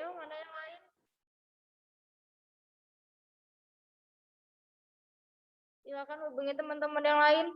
Ayo, mana yang lain? Silakan hubungi teman-teman yang lain.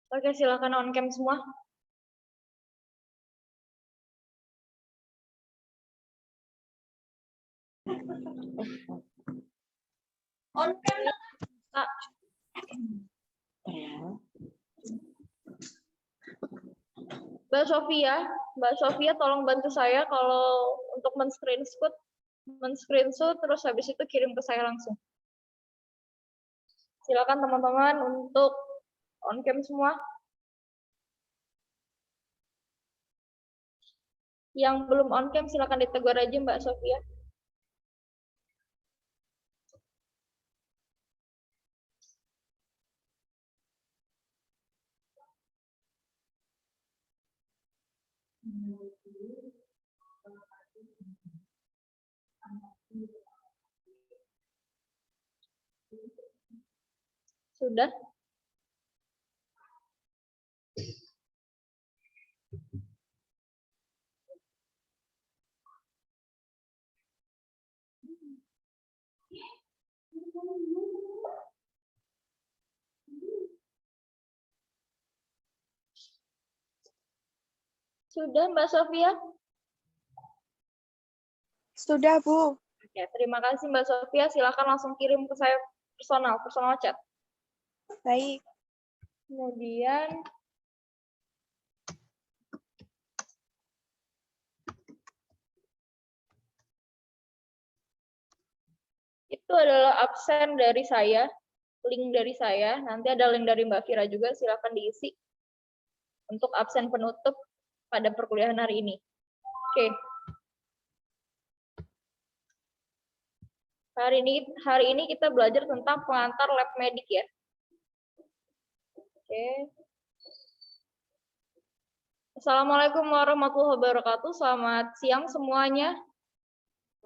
Oke, silakan on cam semua. On cam. Kak. Mbak Sofia tolong bantu saya kalau untuk men-screenshot terus habis itu kirim ke saya langsung. Silakan teman-teman untuk on cam semua. Yang belum on cam silakan ditegur aja Mbak Sofia. Sudah? Sudah Mbak Sofia? Sudah, Bu. Oke, terima kasih Mbak Sofia. Silakan langsung kirim ke saya personal chat. Baik. Kemudian itu adalah absen dari saya, link dari saya. Nanti ada link dari Mbak Fira juga, silakan diisi untuk absen penutup pada perkuliahan hari ini. Oke. Hari ini kita belajar tentang pengantar lab medik ya. Oke. Assalamualaikum warahmatullahi wabarakatuh. Selamat siang semuanya.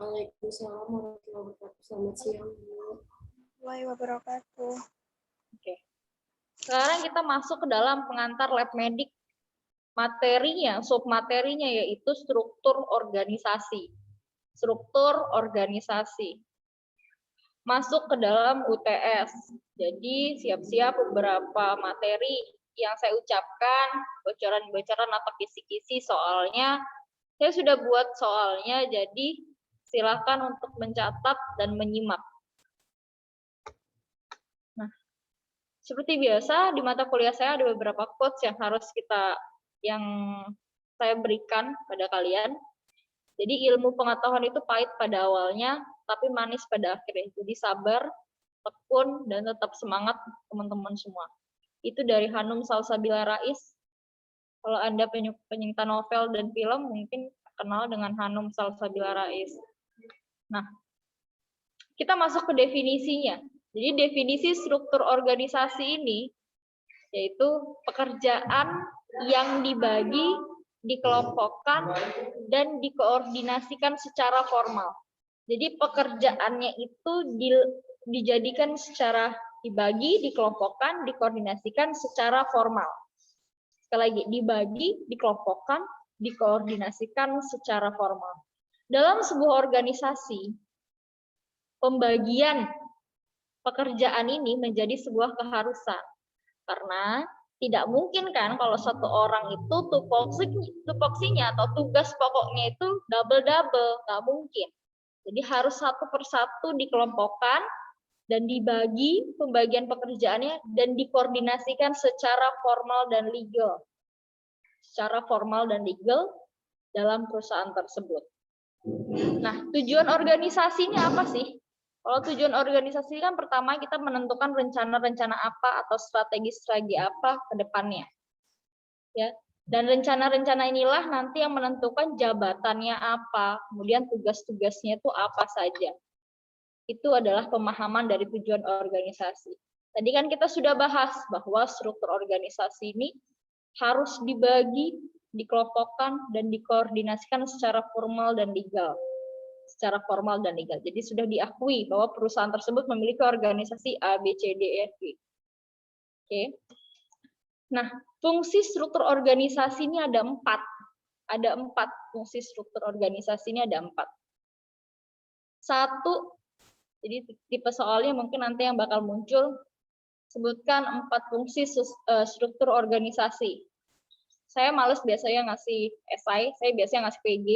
Waalaikumsalam warahmatullahi wabarakatuh. Selamat siang, Bu. Warahmatullahi wabarakatuh. Oke. Sekarang kita masuk ke dalam pengantar lab medik. Materinya, submaterinya yaitu struktur organisasi. Struktur organisasi. Masuk ke dalam UTS. Jadi siap-siap beberapa materi yang saya ucapkan, bocoran-bocoran atau kisi-kisi soalnya. Saya sudah buat soalnya, jadi silakan untuk mencatat dan menyimak. Nah, seperti biasa di mata kuliah saya ada beberapa quotes yang saya berikan pada kalian. Jadi ilmu pengetahuan itu pahit pada awalnya, tapi manis pada akhirnya. Jadi sabar, tekun, dan tetap semangat teman-teman semua. Itu dari Hanum Salsabila Rais. Kalau Anda penyinta novel dan film, mungkin kenal dengan Hanum Salsabila Rais. Nah, kita masuk ke definisinya. Jadi definisi struktur organisasi ini, yaitu pekerjaan yang dibagi, dikelompokkan, dan dikoordinasikan secara formal. Jadi pekerjaannya itu dijadikan secara dibagi, dikelompokkan, dikoordinasikan secara formal. Sekali lagi, dibagi, dikelompokkan, dikoordinasikan secara formal. Dalam sebuah organisasi, pembagian pekerjaan ini menjadi sebuah keharusan. Karena Tidak mungkin kan kalau satu orang itu tupoksinya atau tugas pokoknya itu double-double, nggak mungkin. Jadi harus satu persatu dikelompokkan dan dibagi pembagian pekerjaannya dan dikoordinasikan secara formal dan legal. Secara formal dan legal dalam perusahaan tersebut. Nah, tujuan organisasinya apa sih? Kalau tujuan organisasi kan pertama kita menentukan rencana-rencana apa atau strategi-strategi apa ke depannya. Ya. Dan rencana-rencana inilah nanti yang menentukan jabatannya apa, kemudian tugas-tugasnya itu apa saja. Itu adalah pemahaman dari tujuan organisasi. Tadi kan kita sudah bahas bahwa struktur organisasi ini harus dibagi, dikelompokkan, dan dikoordinasikan secara formal dan legal. Secara formal dan legal. Jadi sudah diakui bahwa perusahaan tersebut memiliki organisasi A, B, C, D, E, F, G. Oke. Nah, fungsi struktur organisasi ini ada 4. Ada 4 fungsi struktur organisasi ini ada 4. 1, jadi tipe soalnya mungkin nanti yang bakal muncul, sebutkan 4 fungsi struktur organisasi. Saya males biasanya ngasih esai, saya biasanya ngasih PG.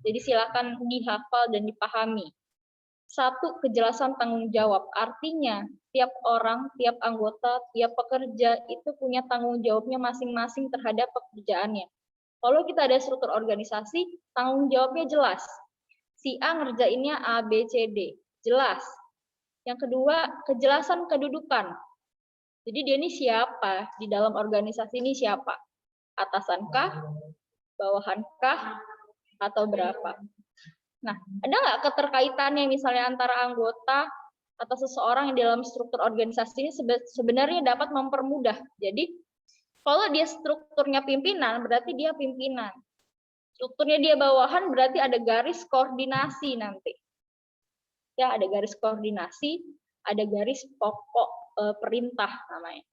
Jadi silakan dihafal dan dipahami. 1, kejelasan tanggung jawab. Artinya, tiap orang, tiap anggota, tiap pekerja itu punya tanggung jawabnya masing-masing terhadap pekerjaannya. Kalau kita ada struktur organisasi, tanggung jawabnya jelas. Si A ngerjainnya A, B, C, D. Jelas. Yang kedua, kejelasan kedudukan. Jadi dia ini siapa? Di dalam organisasi ini siapa? Atasankah? Bawahankah? Atau berapa? Nah, ada nggak keterkaitannya misalnya antara anggota atau seseorang yang dalam struktur organisasi ini sebenarnya dapat mempermudah. Jadi, kalau dia strukturnya pimpinan, berarti dia pimpinan. Strukturnya dia bawahan, berarti ada garis koordinasi nanti. Ya, ada garis koordinasi, ada garis pokok perintah namanya.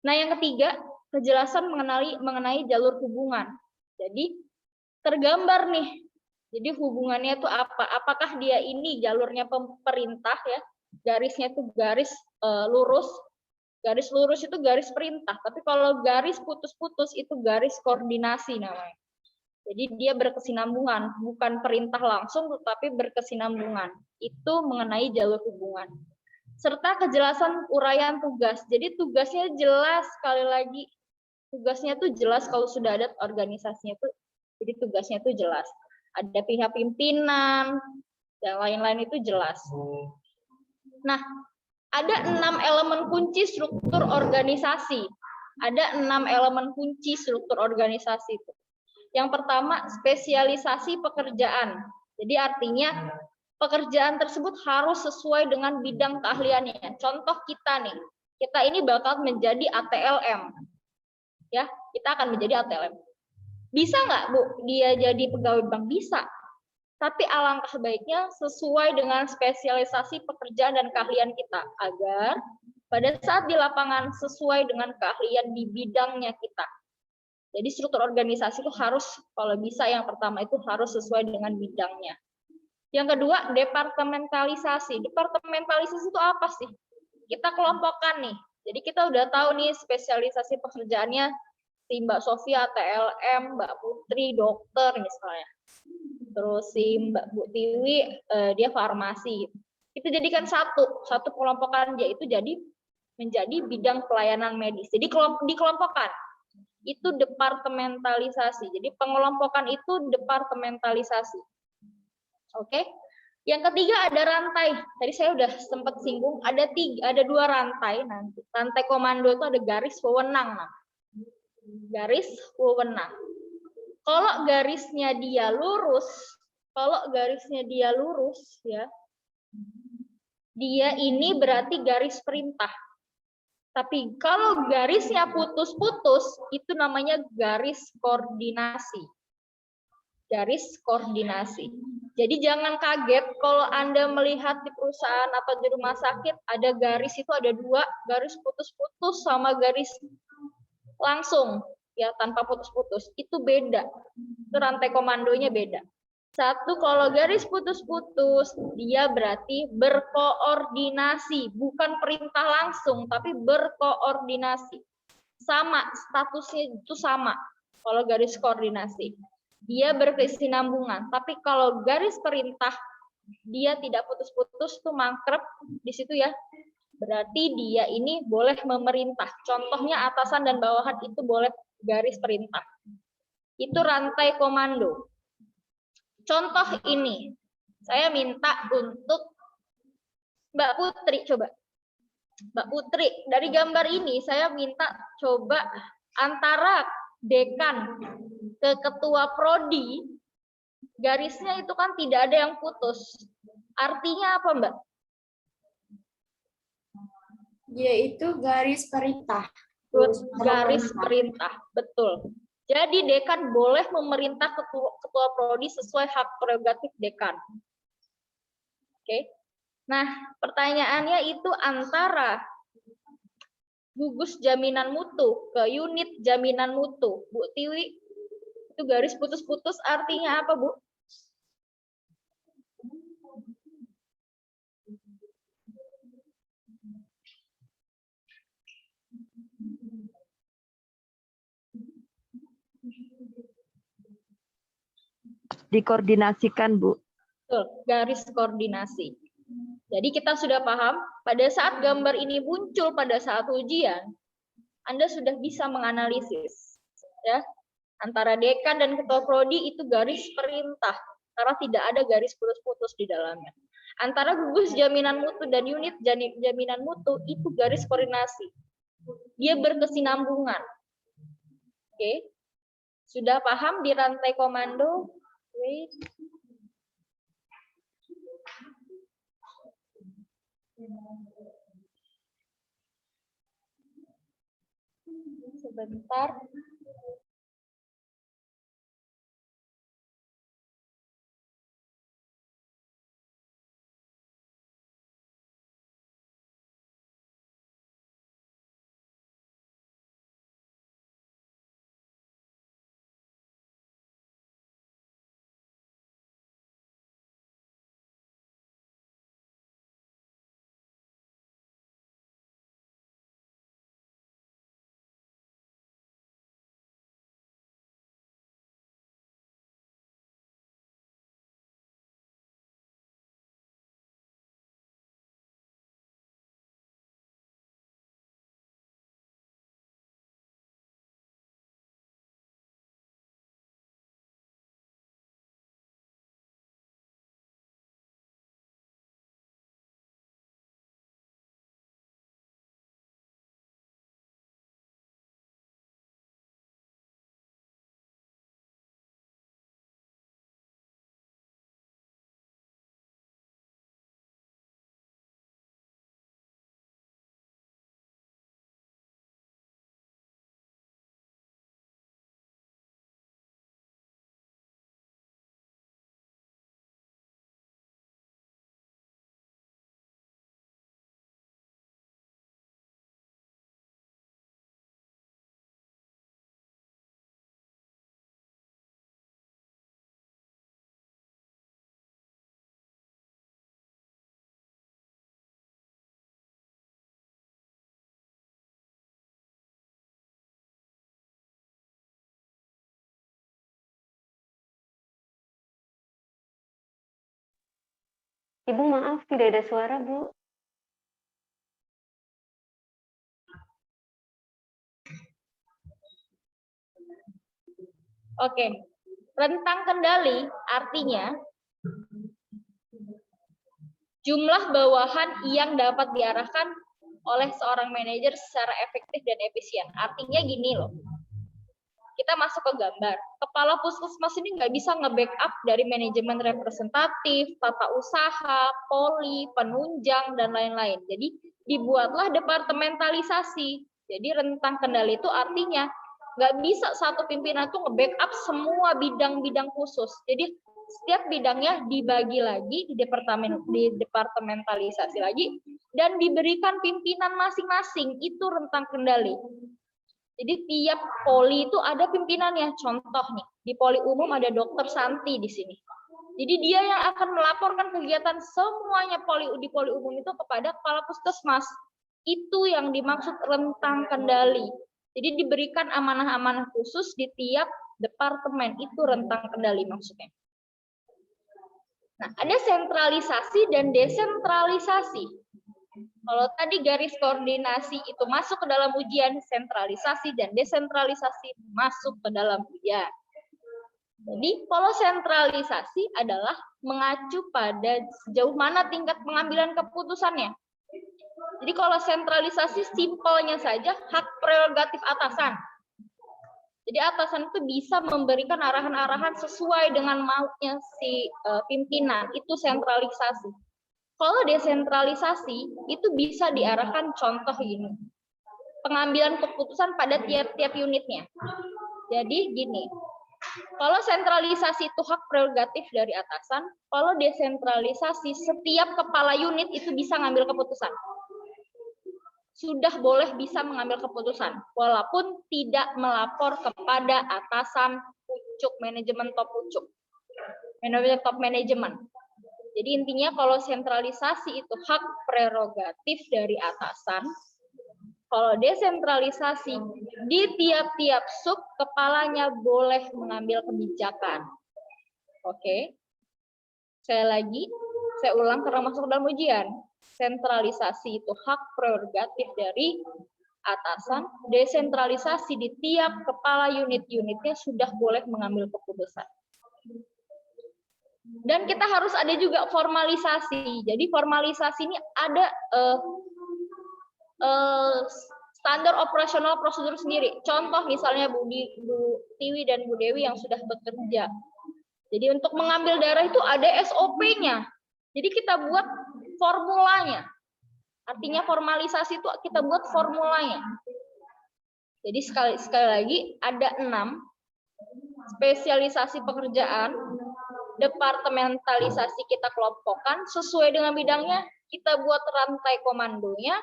Nah, yang ketiga, kejelasan mengenai jalur hubungan. Jadi, tergambar nih. Jadi hubungannya itu apa? Apakah dia ini jalurnya pemerintah ya? Garisnya itu garis lurus. Garis lurus itu garis perintah. Tapi kalau garis putus-putus itu garis koordinasi namanya. Jadi dia berkesinambungan, bukan perintah langsung tetapi berkesinambungan. Itu mengenai jalur hubungan. Serta kejelasan uraian tugas. Jadi tugasnya jelas, sekali lagi. Tugasnya itu jelas kalau sudah ada organisasinya itu. Jadi tugasnya itu jelas. Ada pihak pimpinan, dan lain-lain itu jelas. Nah, ada 6 elemen kunci struktur organisasi. Ada 6 elemen kunci struktur organisasi itu. Yang pertama, spesialisasi pekerjaan. Jadi artinya pekerjaan tersebut harus sesuai dengan bidang keahliannya. Contoh kita nih, kita ini bakal menjadi ATLM. Ya, kita akan menjadi ATLM. Bisa nggak, Bu, dia jadi pegawai bank? Bisa. Tapi alangkah baiknya sesuai dengan spesialisasi pekerjaan dan keahlian kita, agar pada saat di lapangan sesuai dengan keahlian di bidangnya kita. Jadi struktur organisasi itu harus, kalau bisa yang pertama itu harus sesuai dengan bidangnya. Yang kedua, departementalisasi. Departementalisasi itu apa sih? Kita kelompokkan nih. Jadi kita udah tahu nih spesialisasi pekerjaannya, si Mbak Sofia TLM, Mbak Putri dokter misalnya. Terus si Mbak Bu Tiwi dia farmasi. Itu jadikan satu kelompokan dia itu jadi menjadi bidang pelayanan medis. Jadi dikelompokkan. Itu departementalisasi. Jadi pengelompokan itu departementalisasi. Oke. Yang ketiga ada rantai. Tadi saya udah sempat singgung, ada 2 rantai nanti. Rantai komando itu ada garis wewenang. Garis wewenang. Kalau garisnya dia lurus ya, dia ini berarti garis perintah. Tapi kalau garisnya putus-putus, itu namanya garis koordinasi. Garis koordinasi. Jadi jangan kaget kalau Anda melihat di perusahaan atau di rumah sakit, ada garis itu ada 2, garis putus-putus sama garis langsung. Ya, tanpa putus-putus, itu beda. Itu rantai komandonya beda. 1, kalau garis putus-putus, dia berarti berkoordinasi, bukan perintah langsung, tapi berkoordinasi. sama, statusnya itu sama. Kalau garis koordinasi, dia berkesinambungan. Tapi kalau garis perintah, dia tidak putus-putus, tuh mangkrep di situ ya. Berarti dia ini boleh memerintah. Contohnya atasan dan bawahan itu boleh garis perintah. Itu rantai komando. Contoh ini, saya minta untuk Mbak Putri, coba. Mbak Putri, dari gambar ini saya minta coba antara dekan ke ketua prodi, garisnya itu kan tidak ada yang putus. Artinya apa, Mbak? Yaitu garis perintah. Garis perintah, betul. Jadi dekan boleh memerintah ketua prodi sesuai hak prerogatif dekan. Oke. Nah, pertanyaannya itu antara gugus jaminan mutu ke unit jaminan mutu. Bu Tiwi, itu garis putus-putus artinya apa, Bu? Dikoordinasikan, Bu. Betul, garis koordinasi. Jadi kita sudah paham, pada saat gambar ini muncul pada saat ujian, Anda sudah bisa menganalisis. Ya, antara dekan dan ketua prodi itu garis perintah, karena tidak ada garis putus-putus di dalamnya. Antara gugus jaminan mutu dan unit jaminan mutu itu garis koordinasi. Dia berkesinambungan. Oke. Sudah paham di rantai komando? Wait. Sebentar. Ibu maaf, tidak ada suara, Bu. Oke. Rentang kendali artinya jumlah bawahan yang dapat diarahkan oleh seorang manajer secara efektif dan efisien. Artinya gini loh. Kita masuk ke gambar. Kepala puskesmas ini nggak bisa nge-backup dari manajemen representatif, tata usaha, poli, penunjang, dan lain-lain. Jadi dibuatlah departementalisasi. Jadi rentang kendali itu artinya nggak bisa satu pimpinan tuh nge-backup semua bidang-bidang khusus. Jadi setiap bidangnya dibagi lagi, departementalisasi lagi, dan diberikan pimpinan masing-masing. Itu rentang kendali. Jadi tiap poli itu ada pimpinannya. Contoh nih, di poli umum ada Dokter Santi di sini. Jadi dia yang akan melaporkan kegiatan semuanya di poli umum itu kepada kepala puskesmas. Itu yang dimaksud rentang kendali. Jadi diberikan amanah-amanah khusus di tiap departemen, itu rentang kendali maksudnya. Nah, ada sentralisasi dan desentralisasi. Kalau tadi garis koordinasi itu masuk ke dalam ujian, sentralisasi dan desentralisasi masuk ke dalam ujian. Jadi, kalau sentralisasi adalah mengacu pada sejauh mana tingkat pengambilan keputusannya. Jadi, kalau sentralisasi simpelnya saja hak prerogatif atasan. Jadi atasan itu bisa memberikan arahan-arahan sesuai dengan maunya si pimpinan, itu sentralisasi. Kalau desentralisasi itu bisa diarahkan, contoh gini, pengambilan keputusan pada tiap-tiap unitnya. Jadi gini, kalau sentralisasi itu hak prerogatif dari atasan, kalau desentralisasi setiap kepala unit itu bisa ngambil keputusan. Sudah boleh bisa mengambil keputusan, walaupun tidak melapor kepada atasan pucuk, manajemen top pucuk, manajemen top manajemen. Jadi intinya kalau sentralisasi itu hak prerogatif dari atasan, kalau desentralisasi di tiap-tiap sub kepalanya boleh mengambil kebijakan. Oke, saya ulang karena masuk dalam ujian. Sentralisasi itu hak prerogatif dari atasan, desentralisasi di tiap kepala unit-unitnya sudah boleh mengambil keputusan. Dan kita harus ada juga formalisasi. Jadi formalisasi ini ada standar operasional prosedur sendiri. Contoh misalnya Bu Tiwi dan Bu Dewi yang sudah bekerja. Jadi untuk mengambil darah itu ada SOP-nya. Jadi kita buat formulanya. Artinya formalisasi itu kita buat formulanya. Jadi sekali lagi ada 6 spesialisasi pekerjaan, departementalisasi kita kelompokkan sesuai dengan bidangnya, kita buat rantai komandonya,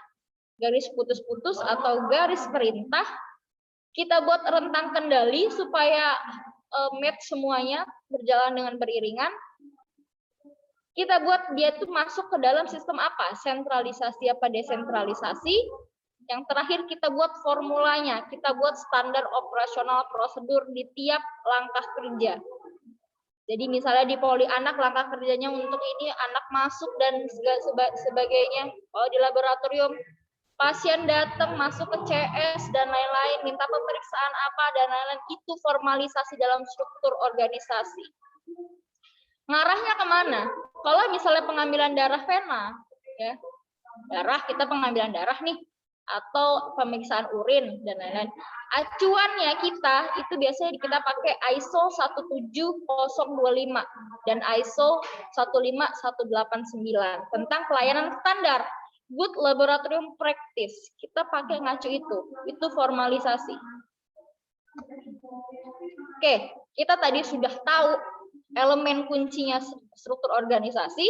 garis putus-putus atau garis perintah, kita buat rentang kendali supaya match semuanya berjalan dengan beriringan. Kita buat dia tuh masuk ke dalam sistem apa? Sentralisasi apa desentralisasi? Yang terakhir kita buat formulanya, kita buat standar operasional prosedur di tiap langkah kerja. Jadi misalnya di poli anak langkah kerjanya untuk ini anak masuk dan sebagainya. Oh di laboratorium pasien datang masuk ke CS dan lain-lain, minta pemeriksaan apa dan lain-lain, itu formalisasi dalam struktur organisasi. Ngarahnya kemana? Kalau misalnya pengambilan darah vena, ya, darah kita pengambilan darah nih, atau pemeriksaan urin dan lain-lain. Acuannya kita itu biasanya kita pakai ISO 17025 dan ISO 15189 tentang pelayanan standar good laboratorium practice. Kita pakai ngacu itu formalisasi. Oke, kita tadi sudah tahu elemen kuncinya struktur organisasi.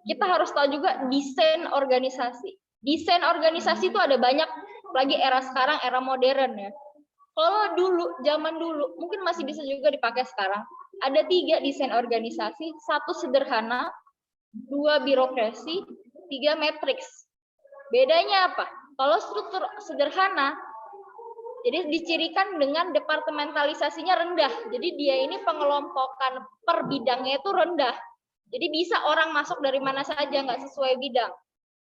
Kita harus tahu juga desain organisasi. Desain organisasi itu ada banyak, lagi era sekarang, era modern ya. Kalau dulu, zaman dulu, mungkin masih bisa juga dipakai sekarang. Ada 3 desain organisasi, 1 sederhana, 2 birokrasi, 3 matriks. Bedanya apa? Kalau struktur sederhana, jadi dicirikan dengan departementalisasinya rendah. Jadi dia ini pengelompokan per bidangnya itu rendah. Jadi bisa orang masuk dari mana saja, nggak sesuai bidang.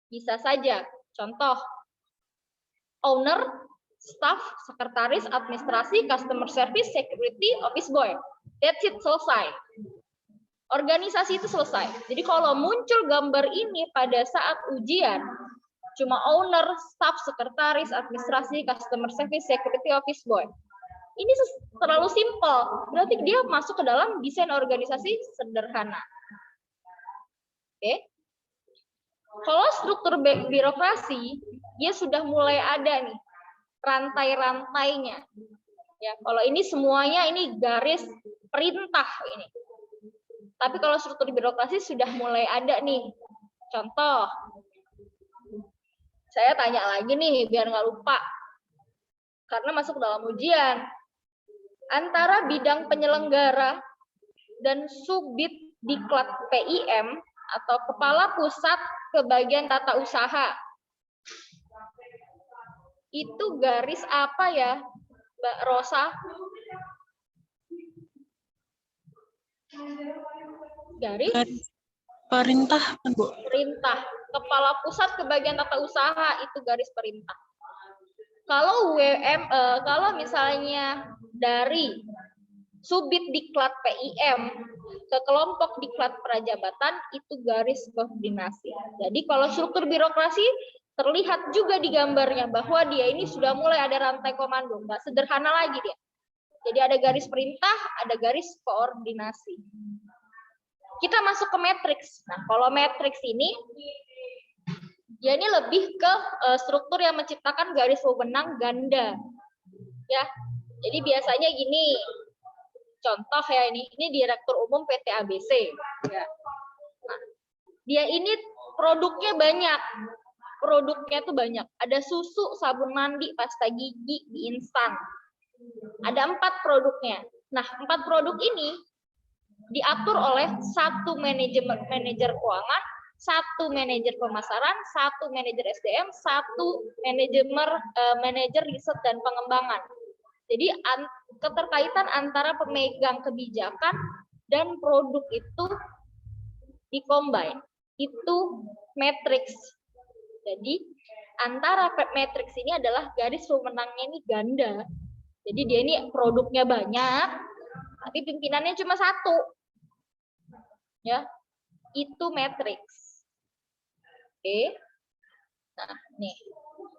Bisa saja. Contoh, owner, staff, sekretaris, administrasi, customer service, security, office boy. That's it, selesai. Organisasi itu selesai. Jadi kalau muncul gambar ini pada saat ujian, cuma owner, staff, sekretaris, administrasi, customer service, security, office boy. Ini terlalu simpel. Berarti dia masuk ke dalam desain organisasi sederhana. Oke. Kalau struktur birokrasi, dia sudah mulai ada nih rantai-rantainya. Ya, kalau ini semuanya ini garis perintah ini. Tapi kalau struktur birokrasi sudah mulai ada nih. Contoh, saya tanya lagi nih biar nggak lupa. Karena masuk dalam ujian. Antara bidang penyelenggara dan subbid diklat PIM atau kepala pusat kebagian tata usaha. Itu garis apa ya, Mbak Rosa? Garis Perintah, Bu. perintah. Kepala Pusat Kebagian Tata Usaha itu garis perintah. Kalau kalau misalnya dari Subit Diklat PIM ke kelompok Diklat Prajabatan itu garis koordinasi. Jadi kalau struktur birokrasi terlihat juga di gambarnya bahwa dia ini sudah mulai ada rantai komando, nggak sederhana lagi dia. Jadi ada garis perintah, ada garis koordinasi. Kita masuk ke matriks. Nah, kalau matriks ini dia ini lebih ke struktur yang menciptakan garis wewenang ganda. Ya. Jadi biasanya gini. Contoh ya ini Direktur Umum PT ABC ya. Nah, dia ini produknya banyak. Produknya tuh banyak. Ada susu, sabun mandi, pasta gigi, mie instan. Ada 4 produknya. Nah, 4 produk ini diatur oleh satu manajer keuangan, satu manajer pemasaran, satu manajer SDM, satu manajer riset dan pengembangan. Jadi keterkaitan antara pemegang kebijakan dan produk itu dikombine. Itu matriks. Jadi antara matriks ini adalah garis wewenangnya ini ganda. Jadi dia ini produknya banyak, tapi pimpinannya cuma 1. Ya, itu matriks. Oke. Nah, nih.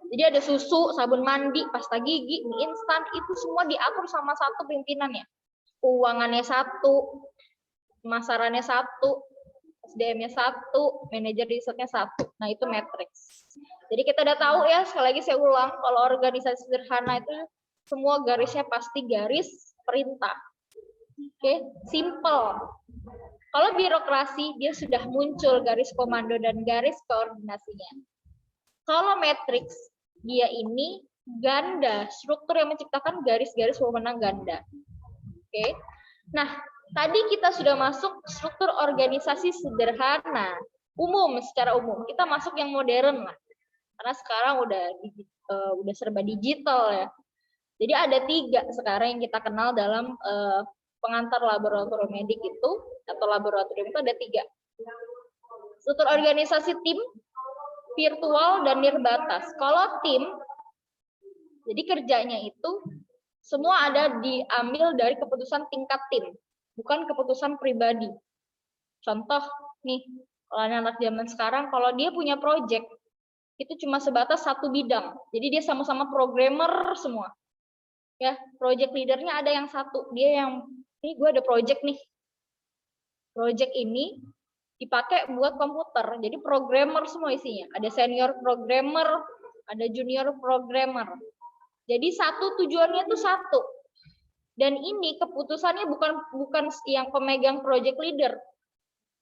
Jadi ada susu, sabun mandi, pasta gigi, mie instan, itu semua diatur sama satu pimpinannya. Keuangannya 1, pemasarannya 1, SDM-nya 1, manajer risetnya 1. Nah, itu matriks. Jadi kita udah tahu ya, sekali lagi saya ulang, kalau organisasi sederhana itu semua garisnya pasti garis perintah. Oke, simple. Kalau birokrasi, dia sudah muncul garis komando dan garis koordinasinya. Kalau matriks, dia ini ganda, struktur yang menciptakan garis-garis wewenang ganda. Oke. Nah, tadi kita sudah masuk struktur organisasi sederhana, secara umum. Kita masuk yang modern lah. Karena sekarang udah serba digital ya. Jadi ada 3 sekarang yang kita kenal dalam pengantar laboratorium medik itu, atau laboratorium itu ada 3. Struktur organisasi tim, virtual, dan nirbatas. Kalau tim, jadi kerjanya itu semua ada diambil dari keputusan tingkat tim, bukan keputusan pribadi. Contoh nih, kalau anak zaman sekarang, kalau dia punya project, itu cuma sebatas 1 bidang. Jadi dia sama-sama programmer semua. Ya, project leadernya ada yang 1, dia yang ini gue ada project nih. Project ini dipakai buat komputer. Jadi programmer semua isinya. Ada senior programmer, ada junior programmer. Jadi tujuannya itu 1. Dan ini keputusannya bukan yang pemegang project leader.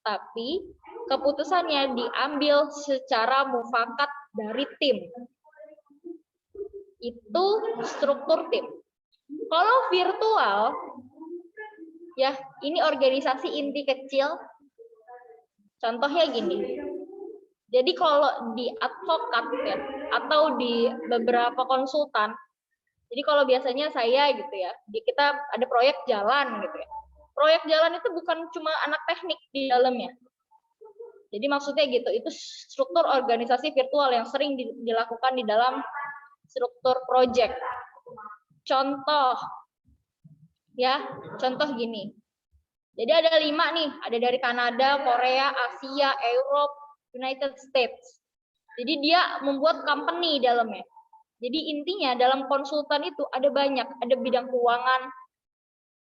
Tapi keputusannya diambil secara mufakat dari tim. Itu struktur tim. Kalau virtual, ya ini organisasi inti kecil. Contohnya gini. Jadi kalau di advokat ya, atau di beberapa konsultan, jadi kalau biasanya saya gitu ya, kita ada proyek jalan gitu ya. Proyek jalan itu bukan cuma anak teknik di dalamnya. Jadi maksudnya gitu, itu struktur organisasi virtual yang sering dilakukan di dalam struktur proyek. Contoh gini. Jadi ada 5 nih, ada dari Kanada, Korea, Asia, Europe, United States. Jadi dia membuat company dalamnya. Jadi intinya dalam konsultan itu ada banyak, ada bidang keuangan,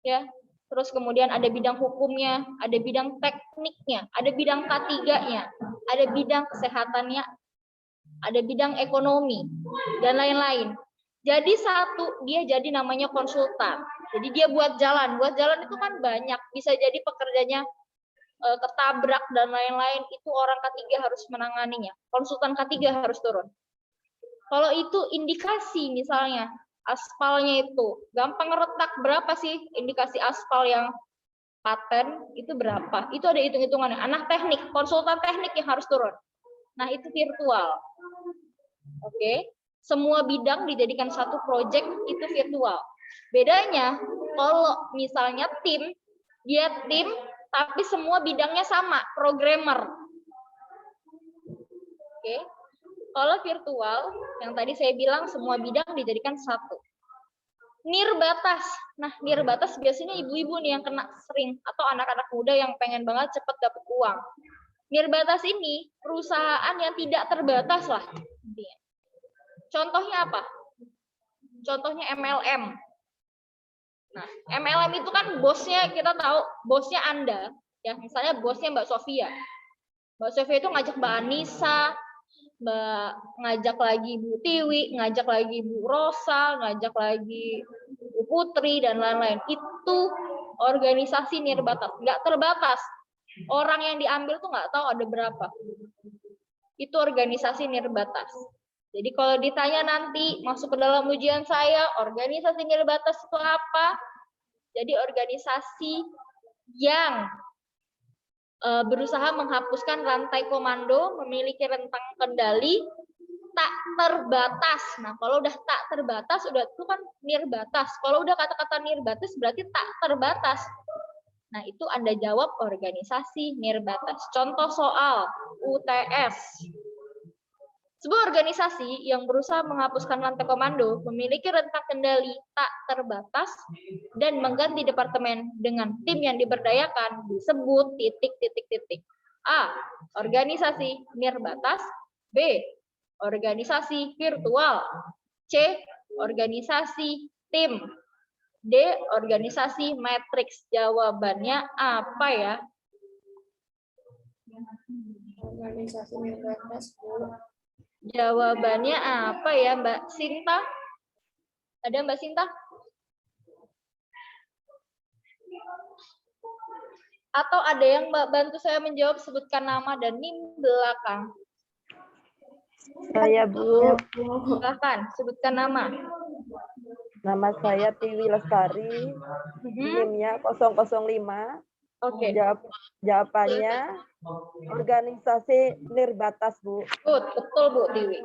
ya, terus kemudian ada bidang hukumnya, ada bidang tekniknya, ada bidang K3-nya, ada bidang kesehatannya, ada bidang ekonomi, dan lain-lain. Jadi dia jadi namanya konsultan. Jadi dia buat jalan itu kan banyak, bisa jadi pekerjanya ketabrak dan lain-lain, itu orang K3 harus menanganinya. Konsultan K3 harus turun. Kalau itu indikasi misalnya, aspalnya itu gampang retak, berapa sih indikasi aspal yang paten itu berapa? Itu ada hitung-hitungannya. Anak teknik, konsultan teknik yang harus turun. Nah, itu virtual. Oke. semua bidang dijadikan satu project itu virtual. Bedanya kalau misalnya dia tim tapi semua bidangnya sama, programmer. Oke. Kalau virtual yang tadi saya bilang semua bidang dijadikan satu. Nirbatas. Nah, nirbatas biasanya ibu-ibu nih yang kena sering atau anak-anak muda yang pengen banget cepet dapat uang. Nirbatas ini perusahaan yang tidak terbatas lah. Contohnya apa? Contohnya MLM. Nah, MLM itu kan bosnya kita tahu, bosnya Anda, ya misalnya bosnya Mbak Sofia. Mbak Sofia itu ngajak Mbak Anissa, ngajak lagi Bu Tiwi, ngajak lagi Bu Rosa, ngajak lagi Bu Putri dan lain-lain. Itu organisasi nirbatas, nggak terbatas. Orang yang diambil tuh nggak tahu ada berapa. Itu organisasi nirbatas. Jadi kalau ditanya nanti masuk ke dalam ujian saya, organisasi nirbatas itu apa? Jadi organisasi yang berusaha menghapuskan rantai komando, memiliki rentang kendali, tak terbatas. Nah, kalau udah tak terbatas, udah itu kan nirbatas. Kalau udah kata-kata nirbatas berarti tak terbatas. Nah, itu Anda jawab organisasi nirbatas. Contoh soal UTS. Sebuah organisasi yang berusaha menghapuskan rantai komando memiliki rentang kendali tak terbatas dan mengganti departemen dengan tim yang diberdayakan disebut titik. A. Organisasi nirbatas. B. Organisasi virtual. C. Organisasi tim. D. Organisasi matriks. Jawabannya apa ya? Organisasi nirbatas, Bu. Jawabannya apa ya, Mbak Sinta? Ada Mbak Sinta? Atau ada yang Mbak bantu saya menjawab, sebutkan nama dan NIM belakang. Saya Bu, Silakan, sebutkan nama. nama saya Tiwi Lestari, NIM-nya 005. Oke. Jawabannya organisasi nirbatas, Bu. Betul Bu Tiwi.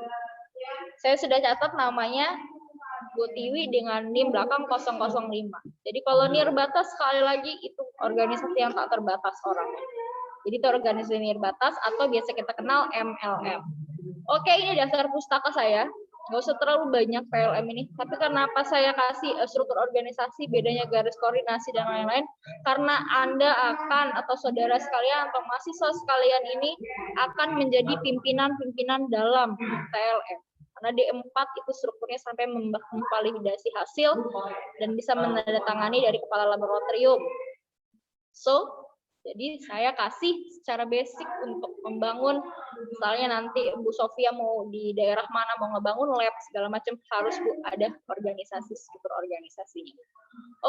Saya sudah catat namanya Bu Tiwi dengan NIM belakang 005. Jadi kalau nirbatas sekali lagi itu organisasi yang tak terbatas orangnya. Jadi itu organisasi nirbatas atau biasa kita kenal MLM. Oke, ini daftar pustaka saya. Nggak usah terlalu banyak PLM ini. Tapi kenapa saya kasih struktur organisasi, bedanya garis koordinasi dan lain-lain? Karena Anda akan atau saudara sekalian atau mahasiswa sekalian ini akan menjadi pimpinan-pimpinan dalam PLM. Karena D4 itu strukturnya sampai memvalidasi hasil dan bisa menandatangani dari kepala laboratorium. So, jadi saya kasih secara basic untuk membangun, misalnya nanti Bu Sofia mau di daerah mana mau ngebangun lab segala macam, harus Bu ada organisasi, struktur organisasinya.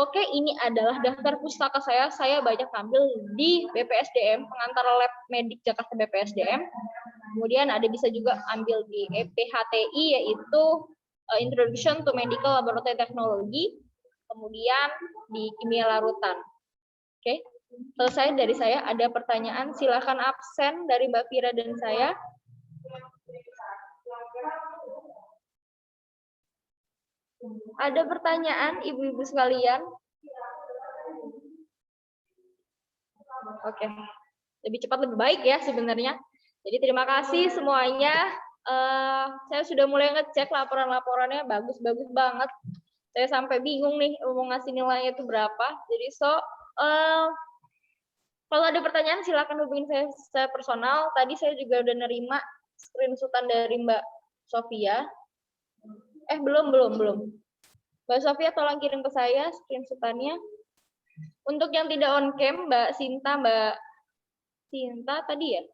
Oke, ini adalah daftar pustaka saya banyak ambil di BPSDM, pengantar lab medik Jakarta BPSDM. Kemudian ada bisa juga ambil di EPHTI, yaitu Introduction to Medical Laboratory Technology, kemudian di kimia larutan. Oke. Selesai dari saya. Ada pertanyaan? Silakan absen dari Mbak Fira dan saya. Ada pertanyaan, ibu-ibu sekalian? Oke. Lebih cepat lebih baik ya sebenarnya. Jadi terima kasih semuanya. Saya sudah mulai ngecek laporan-laporannya, bagus-bagus banget. Saya sampai bingung nih mau ngasih nilainya itu berapa. Jadi kalau ada pertanyaan silakan hubungin saya secara personal. Tadi saya juga udah nerima screenshotan dari Mbak Sofia. Belum. Mbak Sofia tolong kirim ke saya screenshotannya. Untuk yang tidak on cam, Mbak Sinta tadi ya?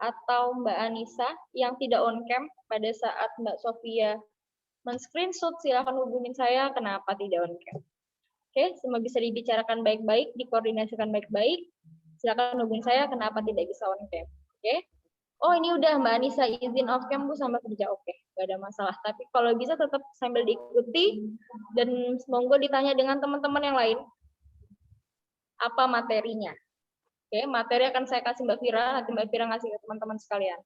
Atau Mbak Anissa yang tidak on cam pada saat Mbak Sofia men-screenshot, silakan hubungin saya kenapa tidak on cam. Oke, semua bisa dibicarakan baik-baik, dikoordinasikan baik-baik. Silakan hubungi saya kenapa tidak bisa on cam. Oke. Oh, ini udah Mbak Anissa izin off cam Bu sama kerja. Oke, nggak ada masalah. Tapi kalau bisa tetap sambil diikuti dan semoga ditanya dengan teman-teman yang lain apa materinya. Oke, materi akan saya kasih Mbak Fira, nanti Mbak Fira ngasih ke teman-teman sekalian.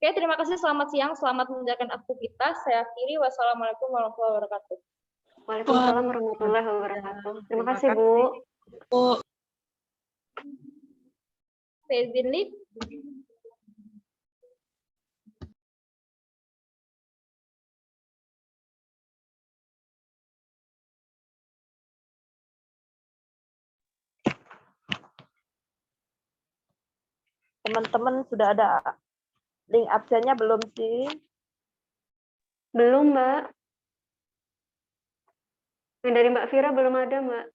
Oke, terima kasih. Selamat siang. Selamat mengerjakan aktivitas. Saya akhiri. Wassalamualaikum warahmatullahi wabarakatuh. Waalaikumsalam warahmatullahi wabarakatuh. Terima kasih, Bu. Bu. Saya izin leave. Teman-teman sudah ada link absennya belum sih? Belum, Mbak. Yang dari Mbak Vira belum ada, Mbak.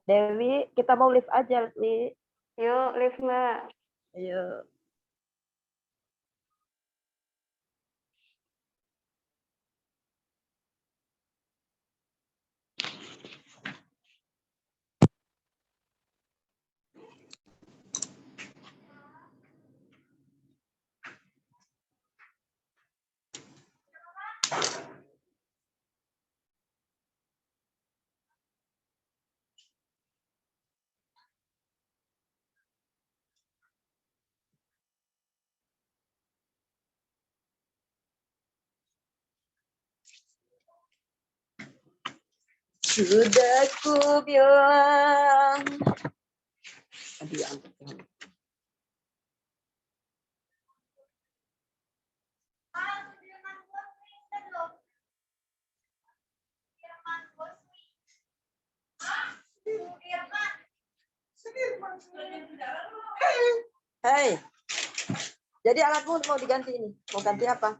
Dewi, kita mau live aja, Dewi. Yuk, live, Mbak. Ayo. Sudah ku bilang. Aduh, ya ampun. Hei, jadi alatmu mau diganti ini? Mau ganti apa?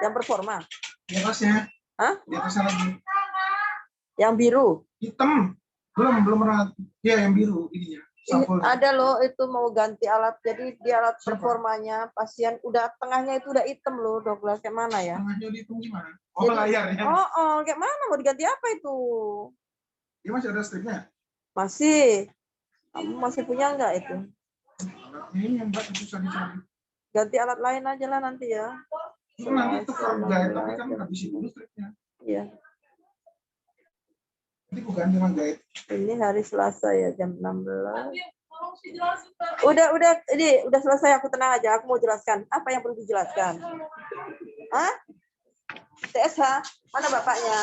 Yang performa? Di atasnya. Hah? Di atasnya lagi. Yang biru? Hitam. Belum pernah. Ya, yang biru ininya. Sampul. Ada loh, itu mau ganti alat. Jadi di alat Siapa? performanya pasien udah tengahnya itu udah hitam loh, Douglas. Kayak mana ya? Tengahnya dihitung gimana? Oh, Jadi- layarnya. kayak mana mau diganti apa itu? Dia masih ada stripnya. Masih. Kamu masih punya nggak itu? Ini yang Mbak susah dicari. Ganti alat lain aja lah nanti ya. Itu nanti tukar jahit, tapi kan habisin dulu stripnya. Iya. Nanti aku ganti dengan jahit. Ini hari Selasa ya, jam 16. Udah, ini udah selesai, aku tenang aja. Aku mau jelaskan. Apa yang perlu dijelaskan? Hah? TSH? Mana bapaknya?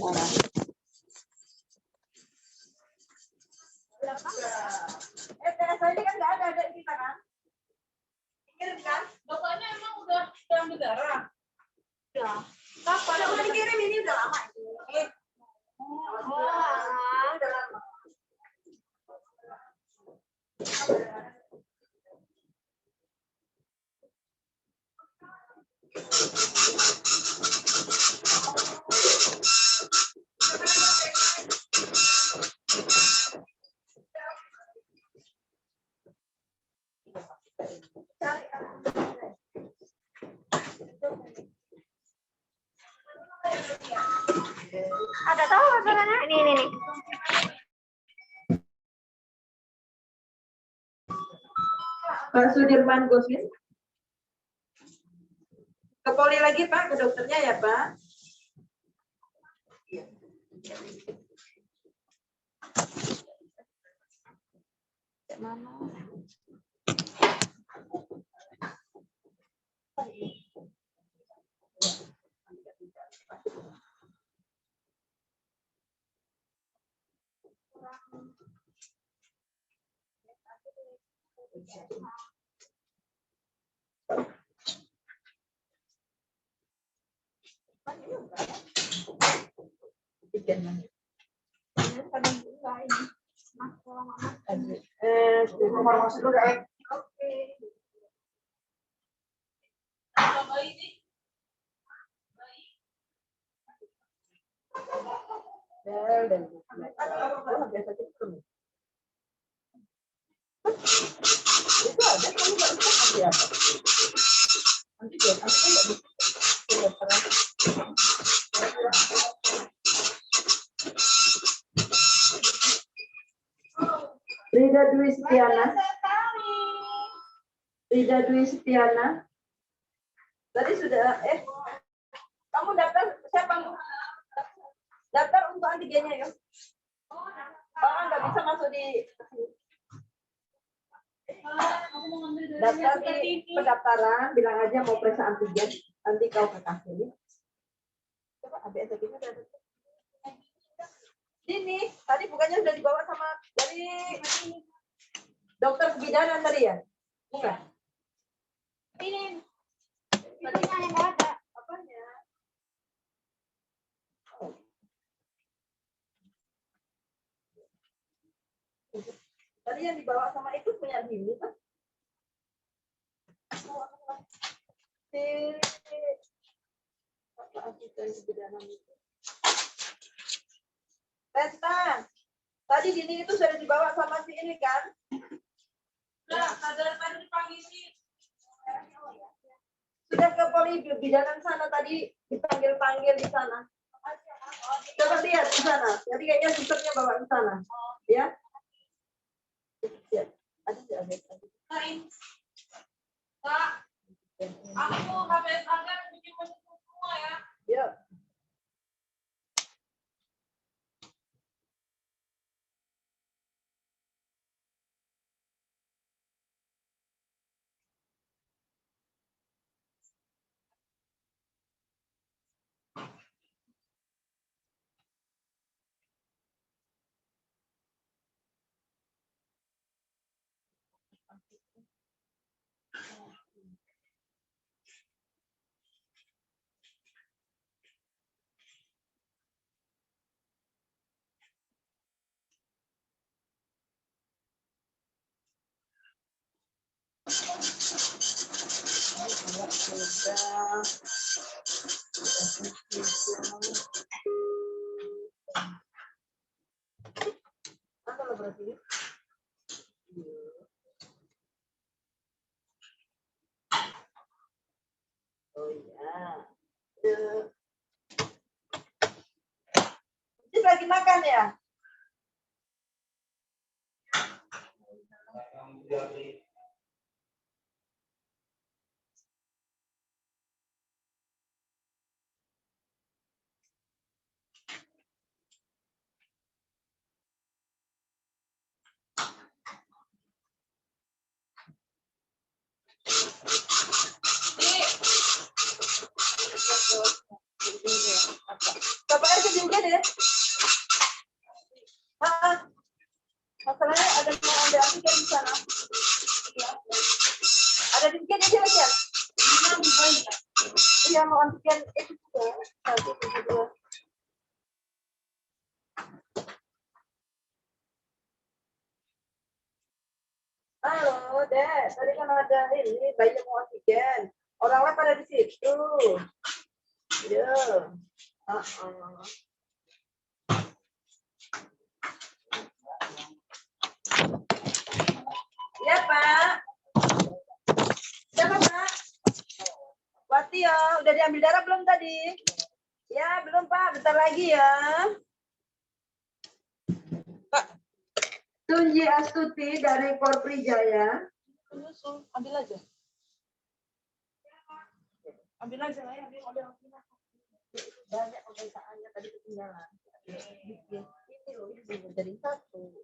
Mana? TSH ini kan nggak ada di kita kan? Kirim kan? Bapaknya emang udah ambil darah? Ya. Kapan? Udah dikirim, ini udah lama. Udah lama. Ada tahu masalahnya? Ini. Pak Sudirman Gosmin. Ke poli lagi Pak, ke dokternya ya Pak. Mana? Informasi dulu ya. Itu ada kamu nggak bisa kasih apa? Nanti dia kan nggak bisa. Rida Dwi Setiana. Rida Dwi Setiana. Tadi sudah, kamu daftar, siapa? Daftar untuk antigennya yuk. Oh, nggak bisa masuk di daftar di pendaftaran, bilang aja mau periksa antigen, nanti kau ke kasih. Coba ABS tadi ada. Ini tadi bukannya sudah dibawa sama dari dokter kebidanan tadi ya? Bukan. Ini yang ada. Apanya? Tadi yang dibawa sama itu punya Dini kan? Pesta. Tadi Dini itu sudah dibawa sama si ini kan? Nah, tadi dipanggil Sudah ke poli bidanan sana tadi dipanggil-panggil di sana. Coba lihat di sana. Jadi kayaknya susternya bawa ke sana. Ya. Ya. Ada. Kak, aku HBS angkat bikin semua ya. Ya. Oh iya. Ini lagi makan ya? Bapak aja juga deh. Masalahnya ada yang mau ambil antigen di sana. Ada antigen aja lagi ya? Iya mau antigen itu juga. Tadi itu juga. Halo, Dek. Tadi kan ada ini bayi mau antigen. Orang lain pada di situ. Ya. Ya, Pak. Siapa, Pak? Wati ya, udah diambil darah belum tadi? Ya, belum, Pak. Bentar lagi ya. Pak. Tunji Astuti dari Korpri Jaya. Ambil aja. Ambil aja lah ya, ambil. Banyak pemeriksaannya tadi ketinggalan. Ini loh, ini jadi satu.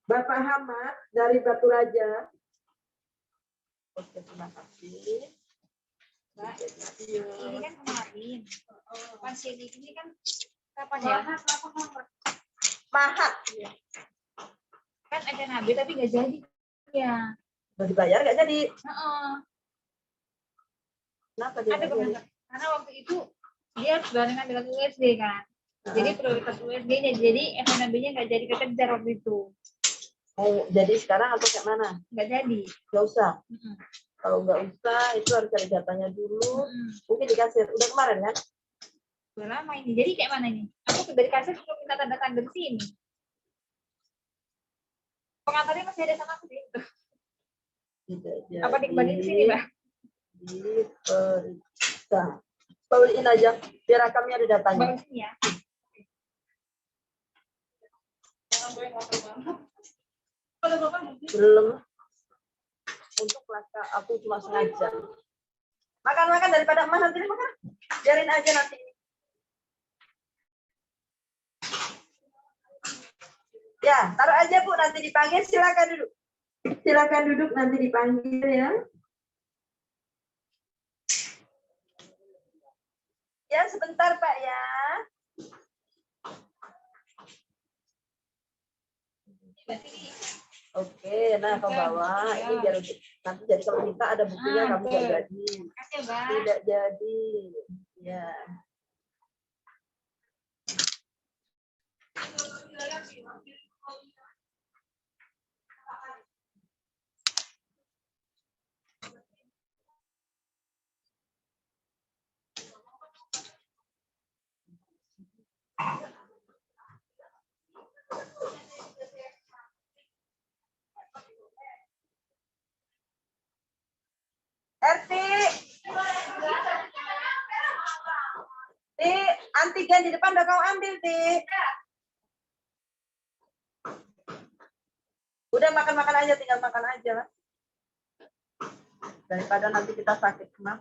Bapak Hamad dari Batu Raja. Oke, terima kasih. Mbak, ini kan kemarin pasien ini kan kapan ya? Mahat. Kan ada nabi tapi nggak jadi ya. Udah dibayar nggak jadi? Kenapa dia? Ada komentar. Karena waktu itu dia sudah ngambil USD kan. Jadi prioritas USD-nya, jadi FNB-nya nggak jadi kekejar waktu itu. Oh, jadi sekarang atau kayak mana? Nggak jadi. Nggak usah. Kalau nggak usah, itu harus cari datanya dulu. Mungkin dikasih. Udah kemarin kan? Udah lama ini. Jadi kayak mana ini? Aku dari kasir cuma minta tanda tangan di sini. Pengantarnya masih ada sama aku itu. Apa dikembaliin ke sini, Mbak? Diperiksa. Bawain aja, biar rekamnya ada datanya. Bawa sini ya. Belum. Untuk kelas aku cuma sengaja. Makan daripada emas nanti makan. Biarin aja nanti. Ya, taruh aja Bu, nanti dipanggil. Silakan duduk. Silakan duduk, nanti dipanggil ya. Ya, sebentar Pak ya. Oke, nah kau bawa ini biar nanti jadi kalau minta ada buktinya kamu tidak jadi. Makasih, Mbak. Tidak jadi. Ya. RT. Di antigen di depan udah kau ambil, Di. Udah makan-makan aja, tinggal makan aja lah. Daripada nanti kita sakit kemah.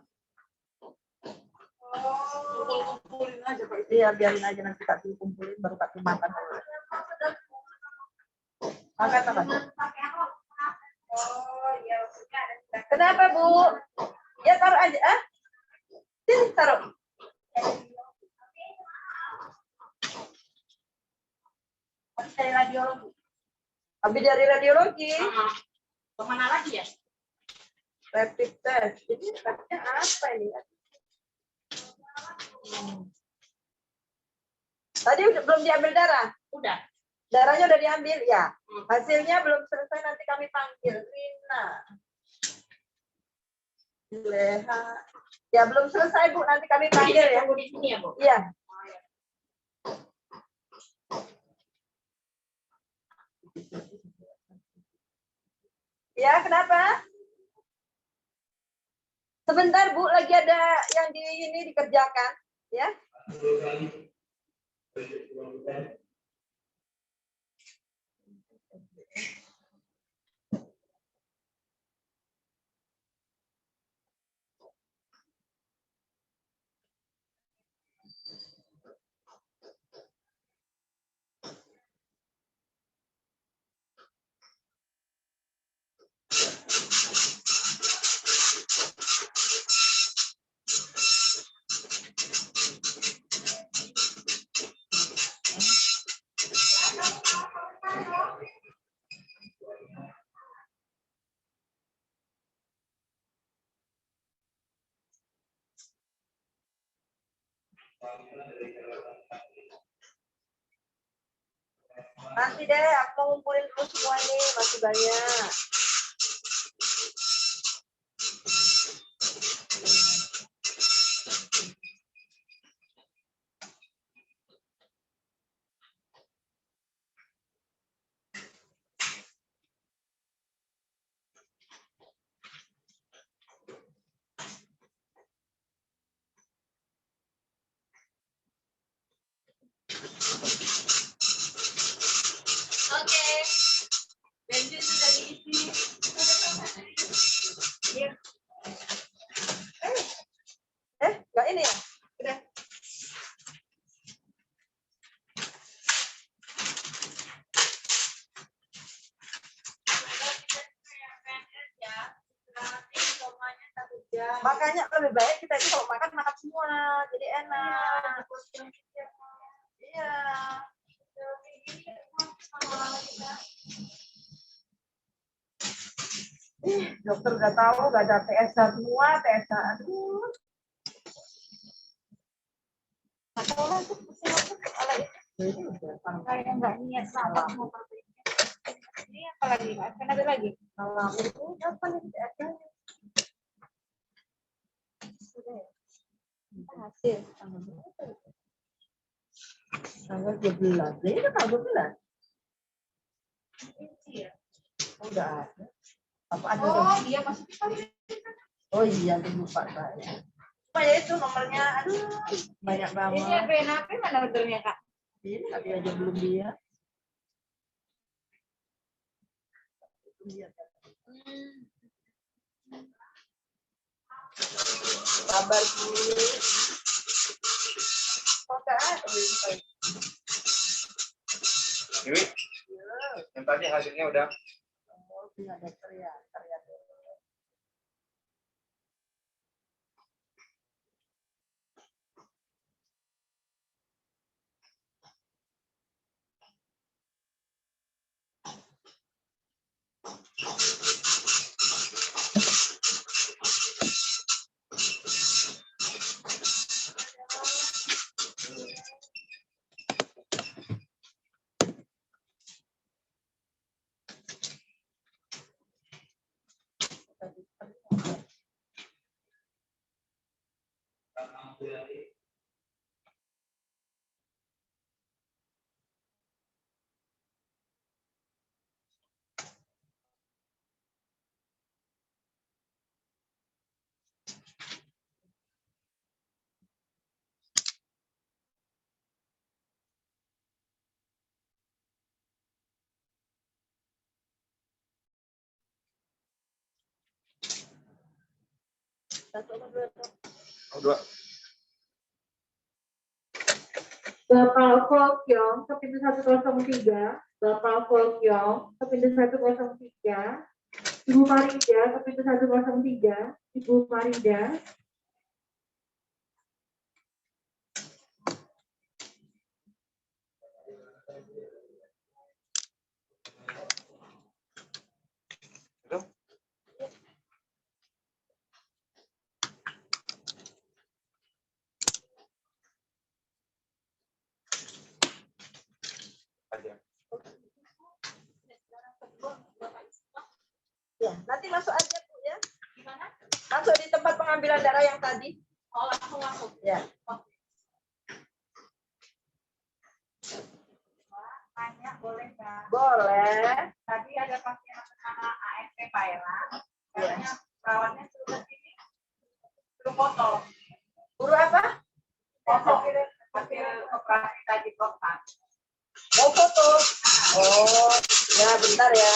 Iya, biarin aja nanti tak kumpulin baru tak makan. Makan. Oh, iya. Kenapa, Bu? Ya taruh aja, ah. Sini taruh. Habis dari radiologi. Habis dari radiologi. Kemana lagi ya? Rapid test. Jadi rapidnya apa ini? Tadi belum diambil darah? Udah. Darahnya udah diambil ya. Hasilnya belum selesai, nanti kami panggil Rina. Leha. Ya belum selesai Bu, nanti kami panggil ya. Tunggu di sini ya, Bu. Iya. Ya, kenapa? Sebentar Bu, lagi ada yang di ini dikerjakan, ya. Nanti deh, aku mau ngumpulin dulu semua nih, masih banyak. Oke. Bensin sudah diisi. Iya. Enggak ini ya? Udah. Makanya lebih baik kita itu kalau makan semua, jadi enak. Iya. Dokter udah tahu nggak ada TSA semua, TSA. Aduh. Kayak nggak niat banget mau pakai. Ini apa lagi, Mas? Kan ada lagi. Kalau itu apa nih TSA? Hasil. Tanggal 12. Ini kan tanggal 12. Oh, udah ada. Apa ada? Oh, dia masuk kali. Oh iya, lupa saya. Cuma ya itu nomornya, aduh, banyak Ini banget. apa mana ordernya, Kak? Ini tapi aja belum dia. Sabar Bu. Dewi, yang tadi hasilnya udah. Punya dokter ya, karya. Oh, dua. Bapak Volkyong ke pintu 103, Bapak Volkyong ke pintu 103, Ibu Farida ke pintu 103, Ibu Farida. Ya, nanti masuk aja Bu ya. Masuk di tempat pengambilan darah yang tadi. Oh, langsung masuk. Ya. Tanya boleh nggak? Boleh. Tadi ada pasien anak ASP Pak Ella. Ya. Katanya perawatnya suruh sini, suruh foto. Guru apa? Foto hasil operasi tadi prostat. Mau foto? Oh, ya bentar ya.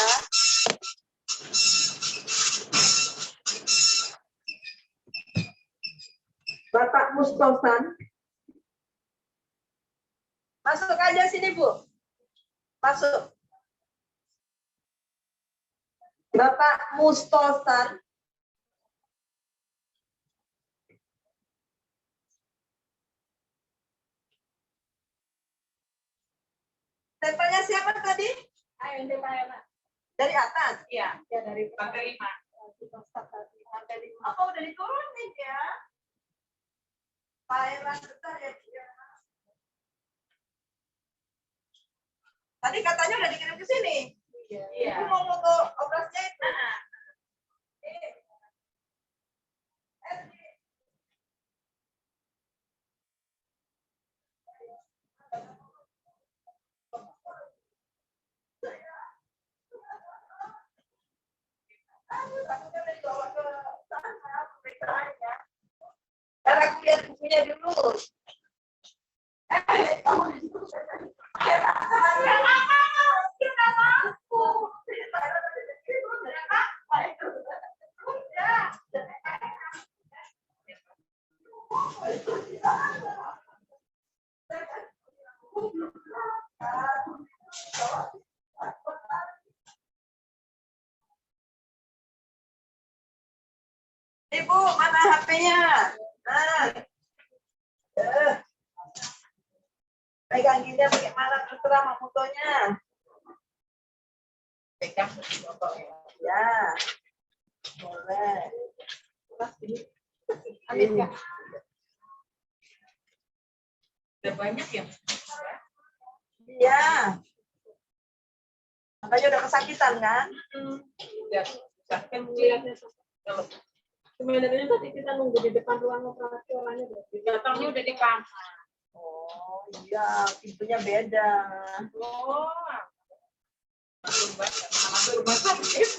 Bapak Mustosan. Masuk aja sini, Bu. Masuk. Bapak Mustosan. Tempelnya siapa tadi? Ayo, Pak Ella. Dari atas? Iya, ya dari lantai 5. Apa udah diturunin ya? Pak Ella, bentar ya. Tadi katanya udah dikirim ke sini. Iya. Ibu mau foto operasinya itu. Cara aku lihat bukunya dulu. Ibu, mana HP-nya? Nah. Pegang gini bagaimana terserah mau fotonya. Pegang ya. Boleh. Ini. Udah banyak ya? Iya. Makanya udah kesakitan kan? Udah. Kan melihatnya sebenarnya tadi kita nunggu di depan ruang operasi orangnya datangnya udah di kamar. Oh iya, pintunya beda. Oh. Rumah sakit.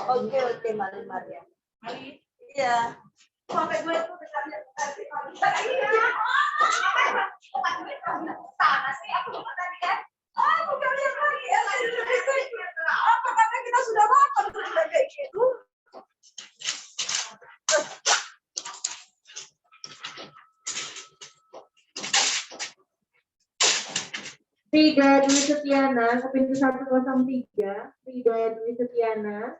Oke, mari. Iya. Sampai gue tuh besar ya. Iya. Sana sih aku lupa tadi kan. Oh, bukan lihat lagi ya. Apa karena kita sudah makan sudah kayak gitu. Tiga Dwi Setiana ke pintu 103. Tiga Dwi Setiana.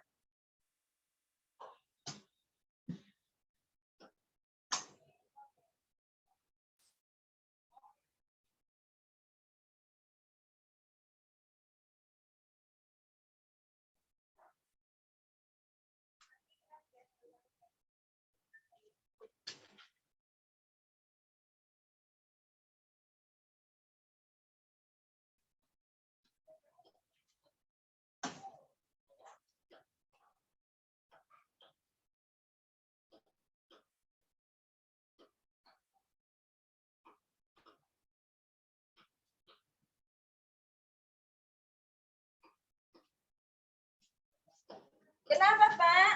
Kenapa, Pak?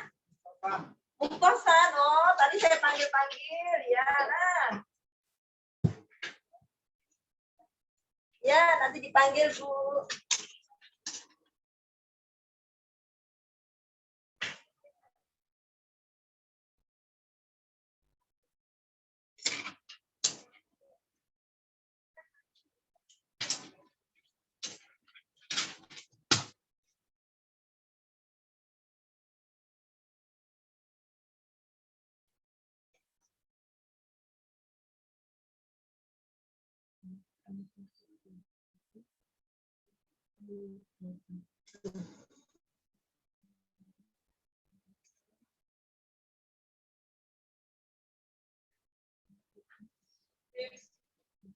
Bungkusan. Oh, tadi saya panggil-panggil. Ya, nah. Ya, nanti dipanggil, Bu.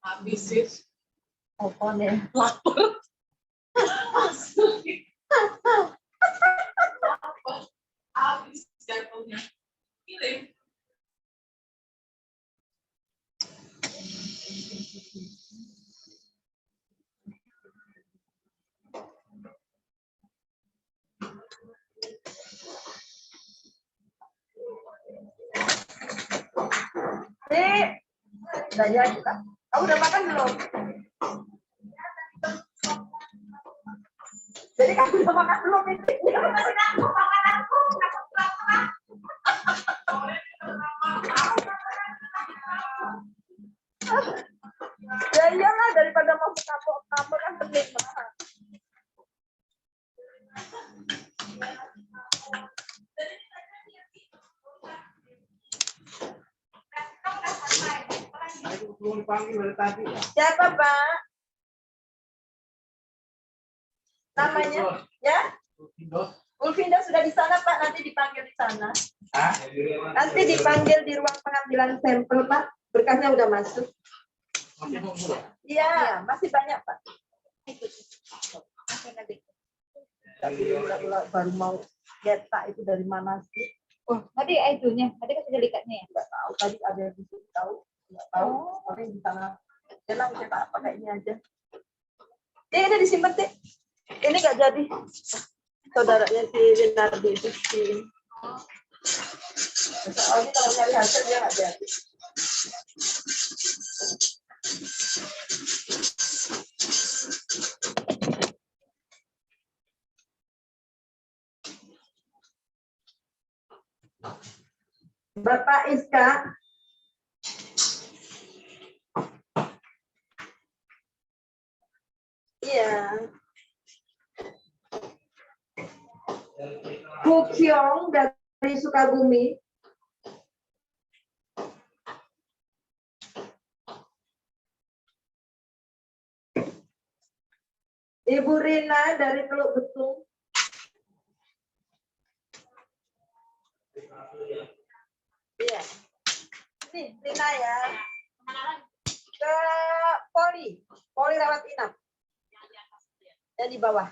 Habis sih. Telepon ya. Lapar. Asli. Lapar. Habis jatuhnya. Kirim. Udah ya kita. Kamu udah makan belum? Jadi kamu udah makan belum ini? Masih aku makan aku. Ya iyalah daripada mau kamu kan penting banget. Belum dipanggil dari tadi ya. Siapa, Pak? Namanya? Ya? Ulfinda sudah di sana, Pak. Nanti dipanggil di sana. Hah? Nanti dipanggil di ruang pengambilan sampel, Pak. Berkasnya udah masuk. Masih nunggu ya? Iya, masih banyak, Pak. Tapi baru mau cetak itu dari mana sih? Oh, tadi itunya, tadi kan sudah likatnya ya? Nggak tahu, tadi ada yang di situ tahu. Nggak tahu, pokoknya di sana. Jangan cetak pakai ini aja. Ini disimpan, Tik. Ini nggak jadi. Saudaranya si Winardi itu si. Soalnya kalau nyari hasil dia nggak jadi. Bapak Iska. Iya. Kukyong dari Sukabumi. Ibu Rina dari Teluk Betung. Iya. Nih, Rina ya. Ke Poli rawat inap. Yang di bawah.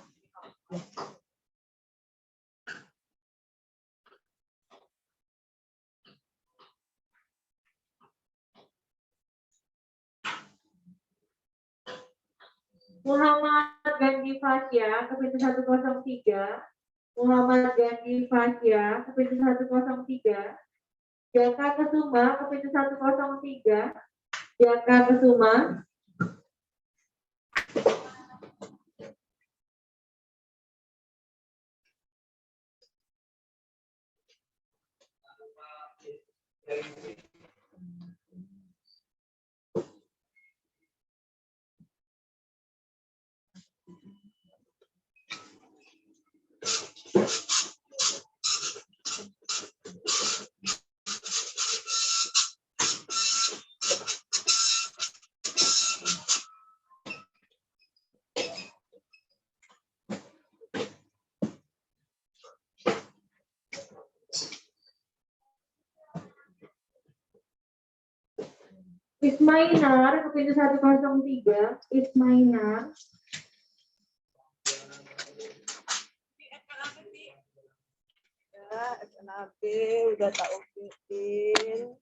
Muhammad Gandhi Fasya ke pintu 103. Muhammad Gandhi Fasya ke pintu 103, Jaka Kesuma ke pintu 103, Jaka Kesuma. Ismainar ke pintu 103, Ismainar. Ya, SNAP udah tak okein.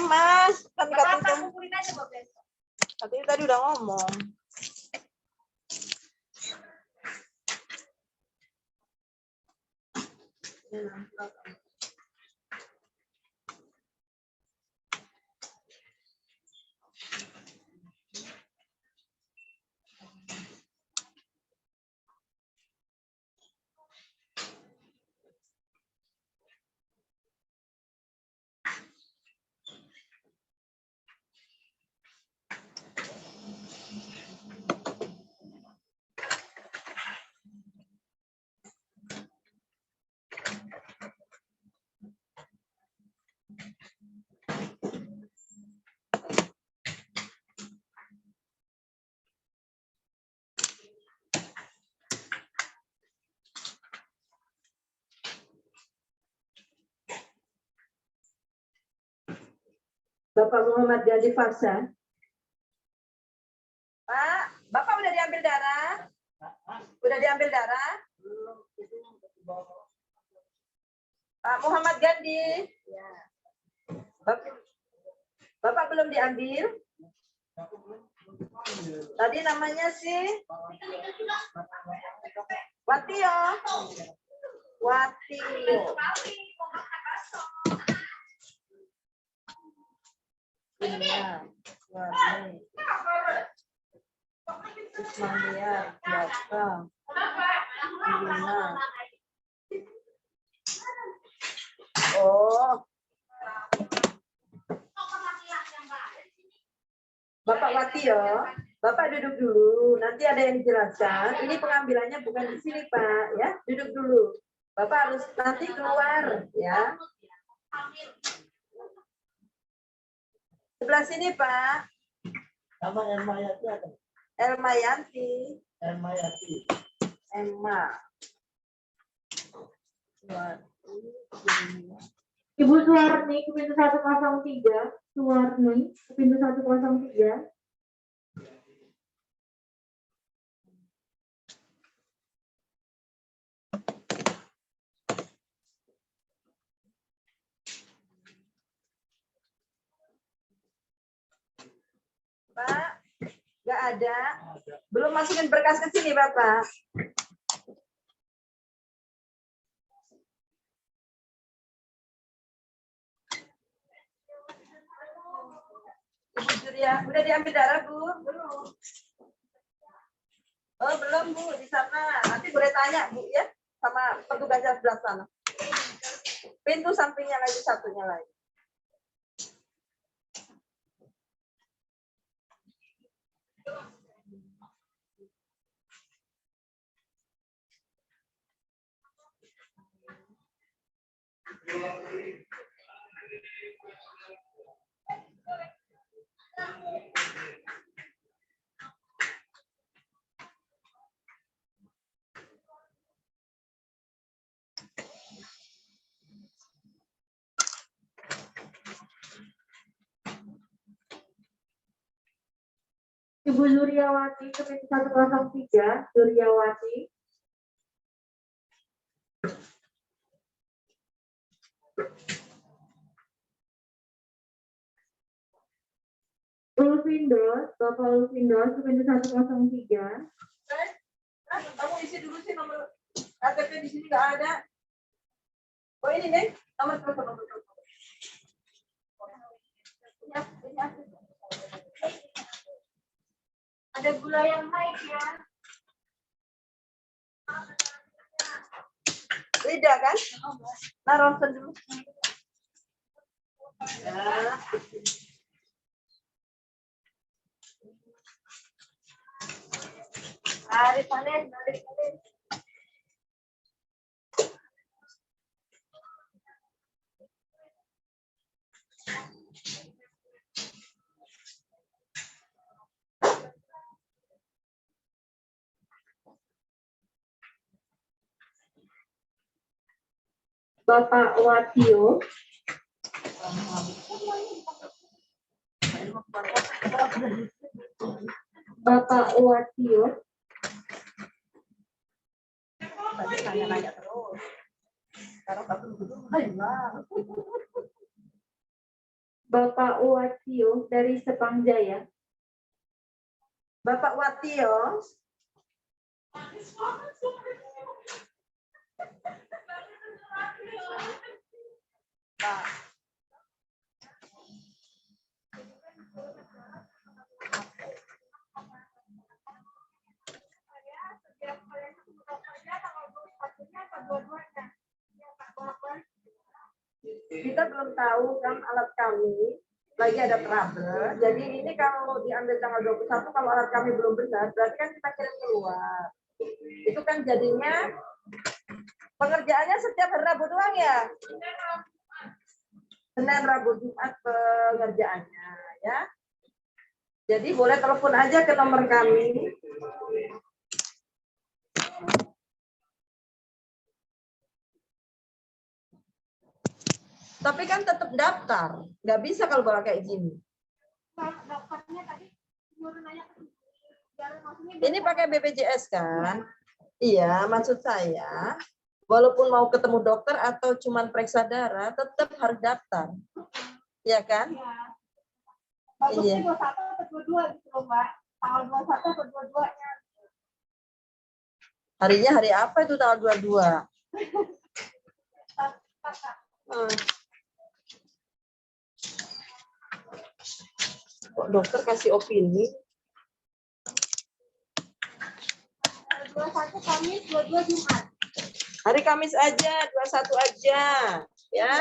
Mas, kan katanya tadi udah ngomong. Bapak Muhammad Gandhi Fasya. Pak, Bapak udah diambil darah? Udah diambil darah? Pak Muhammad Gandhi. Ya. Bapak belum diambil? Tadi namanya sih Watio. Watio. Iya, warni. Ismania, Jaka, Lina. Oh. Bapak Watio, Bapak duduk dulu. Nanti ada yang dijelaskan. Ini pengambilannya bukan di sini, Pak. Ya, duduk dulu. Bapak harus nanti keluar, ya. Sebelah sini, Pak. Sama Elma Yati ada. Elma Yanti. Elma Yati. Elma. Ibu Suwarni ke pintu 103, Suwarni ke pintu 103. Pak, nggak ada. Belum masukin berkas ke sini, Bapak. Ibu Julia, udah diambil darah, Bu? Belum. Oh, belum, Bu. Di sana. Nanti boleh tanya, Bu, ya. Sama petugasnya sebelah sana. Pintu sampingnya lagi, satunya lagi. Ibu Zuriawati ke pintu 103, Zuriawati. Ulfindos, Bapak Ulfindos ke pintu 103. Kamu isi dulu sih nomor KTP di sini nggak ada. Oh ini nih nomor telepon. Ada gula yang naik ya. Lidah kan? Nah, ronsen dulu. Ya. Tarik panen. Bapak Watio. Bapak Watio. Tadi nanya-nanya terus. Sekarang aku duduk. Bapak Watio dari Sepang Jaya. Bapak Watio. Pak. Kita belum tahu kan alat kami lagi ada trouble. Jadi ini kalau diambil tanggal 21 kalau alat kami belum benar berarti kan kita kirim keluar. Itu kan jadinya pengerjaannya setiap hari Rabu doang ya. Senin, Rabu, Jumat pengerjaannya ya. Jadi boleh telepon aja ke nomor kami. Tapi kan tetap daftar, nggak bisa kalau bawa kayak gini. Ini pakai BPJS kan? Iya, maksud saya, walaupun mau ketemu dokter atau cuman periksa darah, tetap harus daftar, ya kan? Iya. 21 atau 22 gitu loh Mbak. Tanggal 21 atau 22-nya. Harinya hari apa itu tanggal 22? Kok dokter kasih opini? 21 Kamis, 22 Jumat. Hari Kamis aja, 21 aja, ya?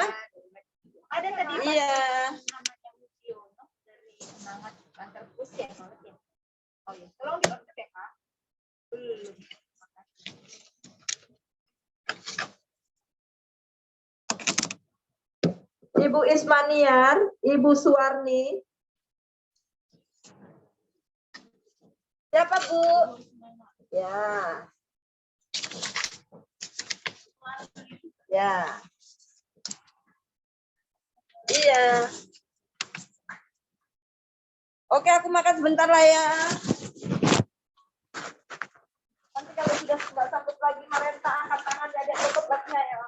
Ada tadi Iya. namanya Mujiono dari Semangat Kantor Pus ya, ya. Oh iya, tolong diorder ya Kak. Belum. Ibu Ismaniar, Ibu Suwarni. Siapa Bu? Ya. Ya. Iya. Oke, aku makan sebentar lah ya. Nanti kalau sudah nggak sanggup lagi merenta, angkat tangan, ada obatnya ya.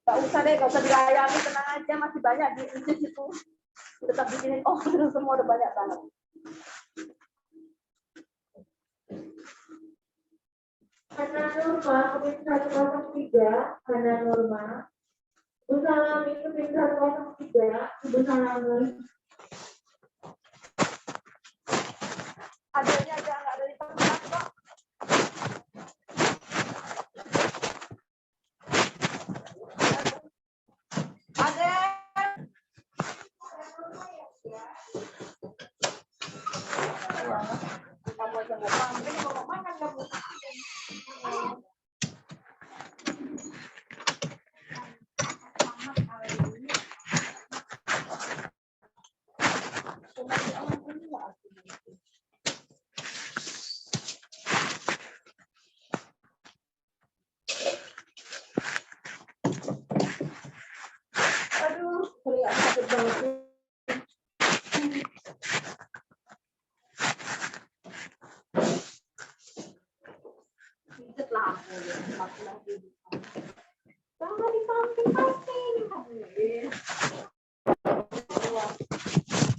Gak usah deh, gak usah dilayani, tenang aja, masih banyak di Inggris itu. Tetap bikinin order semua udah banyak banget. Hana Norma, Komisi 103, Hana Norma. Ibu Salami, Komisi 103, Ibu Salami. Adanya aja nggak ada di tempat kok. Ada. Kamu aja mau makan, mau makan kamu.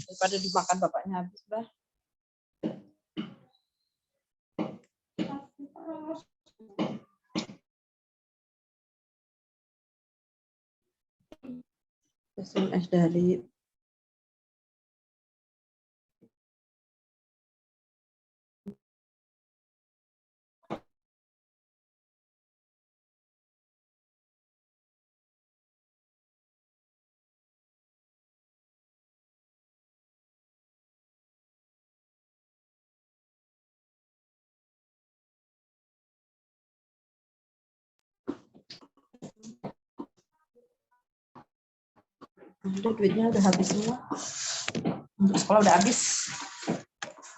Daripada dimakan bapaknya habis, Bah. SMS dari udah, duitnya udah habis semua. Untuk sekolah udah habis.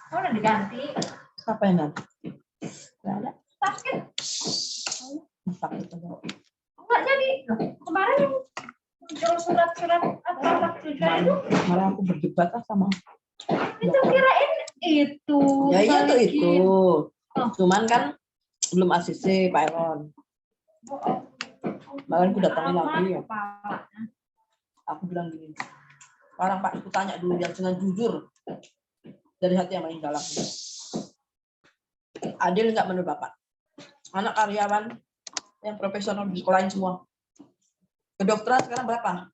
Oh, udah diganti. Siapa yang ganti? Nggak ada. Sakit. Sakit aja. Enggak jadi. Kemarin yang muncul surat-surat apa tujuan itu. Malah aku berdebat sama. Itu kirain itu. Ya iya tuh balikin. itu. Cuman kan belum ACC Pak Elon. Malah aku datangin lagi ya. Aku bilang gini, sekarang Pak, aku tanya dulu yang dengan jujur dari hati yang paling dalam. Adil nggak menurut Bapak? Anak karyawan yang profesional di sekolahin semua. Kedokteran sekarang berapa?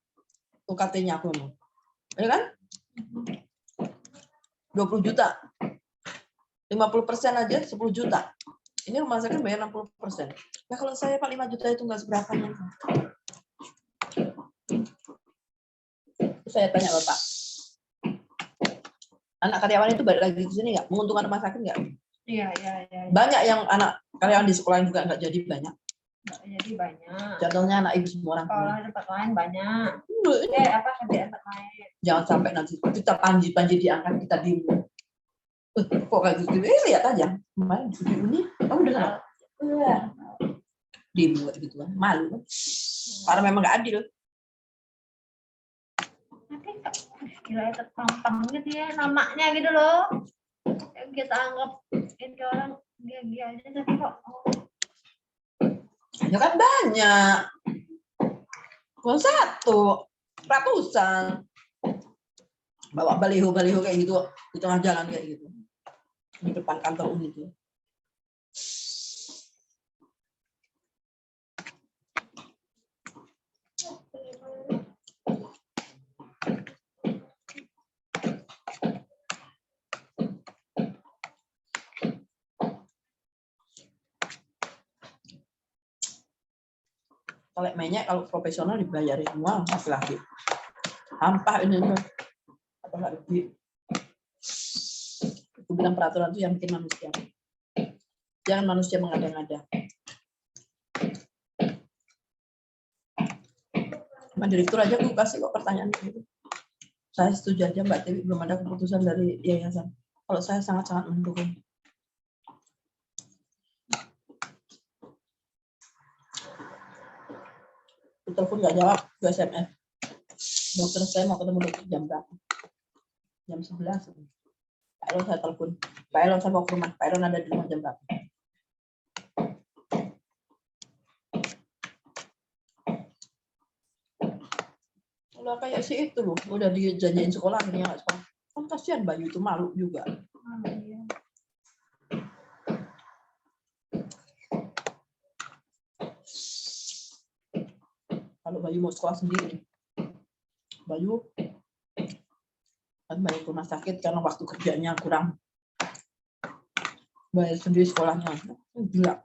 UKT-nya aku ngomong. Ya kan? 20 juta. 50% aja 10 juta. Ini rumah sakit bayar 60%. Ya kalau saya Pak 5 juta itu nggak seberapa. Saya tanya Bapak, anak karyawan itu balik lagi ke sini nggak? Menguntungkan rumah sakit nggak? Iya. Banyak yang anak karyawan di sekolah juga nggak jadi banyak. Jadi banyak. Contohnya anak ibu semua orang. Sekolah tempat lain banyak. Ini Apa kerja tempat lain. jangan sampai nanti kita panji diangkat kita diem. Kok kayak gitu? Lihat aja. Kemarin di ini, kamu dengar? Diem gitu kan, malu. Karena memang nggak adil. Nanti kira terpampang gitu ya namanya gitu loh. Kita anggap ini orang dia aja tapi kok Ya kan banyak. Bukan satu, ratusan. Bawa baliho kayak gitu di tengah jalan kayak gitu. Di depan kantor UNI itu. Kalau mainnya kalau profesional dibayarin semua laki-laki. Hampah ini apa nggak lebih? Aku bilang peraturan itu yang bikin manusia. Jangan manusia mengada-ngada. Sama direktur aja aku kasih kok pertanyaan gitu. Saya setuju aja Mbak Dewi, belum ada keputusan dari yayasan. Kalau saya sangat-sangat mendukung. Telepon nggak jawab, ke SMS. Dokter saya mau ketemu dokter jam berapa? Jam 11. Pak Elon saya telepon. Pak Elon saya mau ke rumah. Pak Elon ada di rumah jam berapa? Kalau kayak si itu loh, udah dijanjiin sekolah akhirnya nggak sekolah. Kan kasihan Bayu itu, malu juga. Kalau Bayu mau sekolah sendiri, Bayu kan bayar rumah sakit karena waktu kerjanya kurang, bayar sendiri sekolahnya, gila.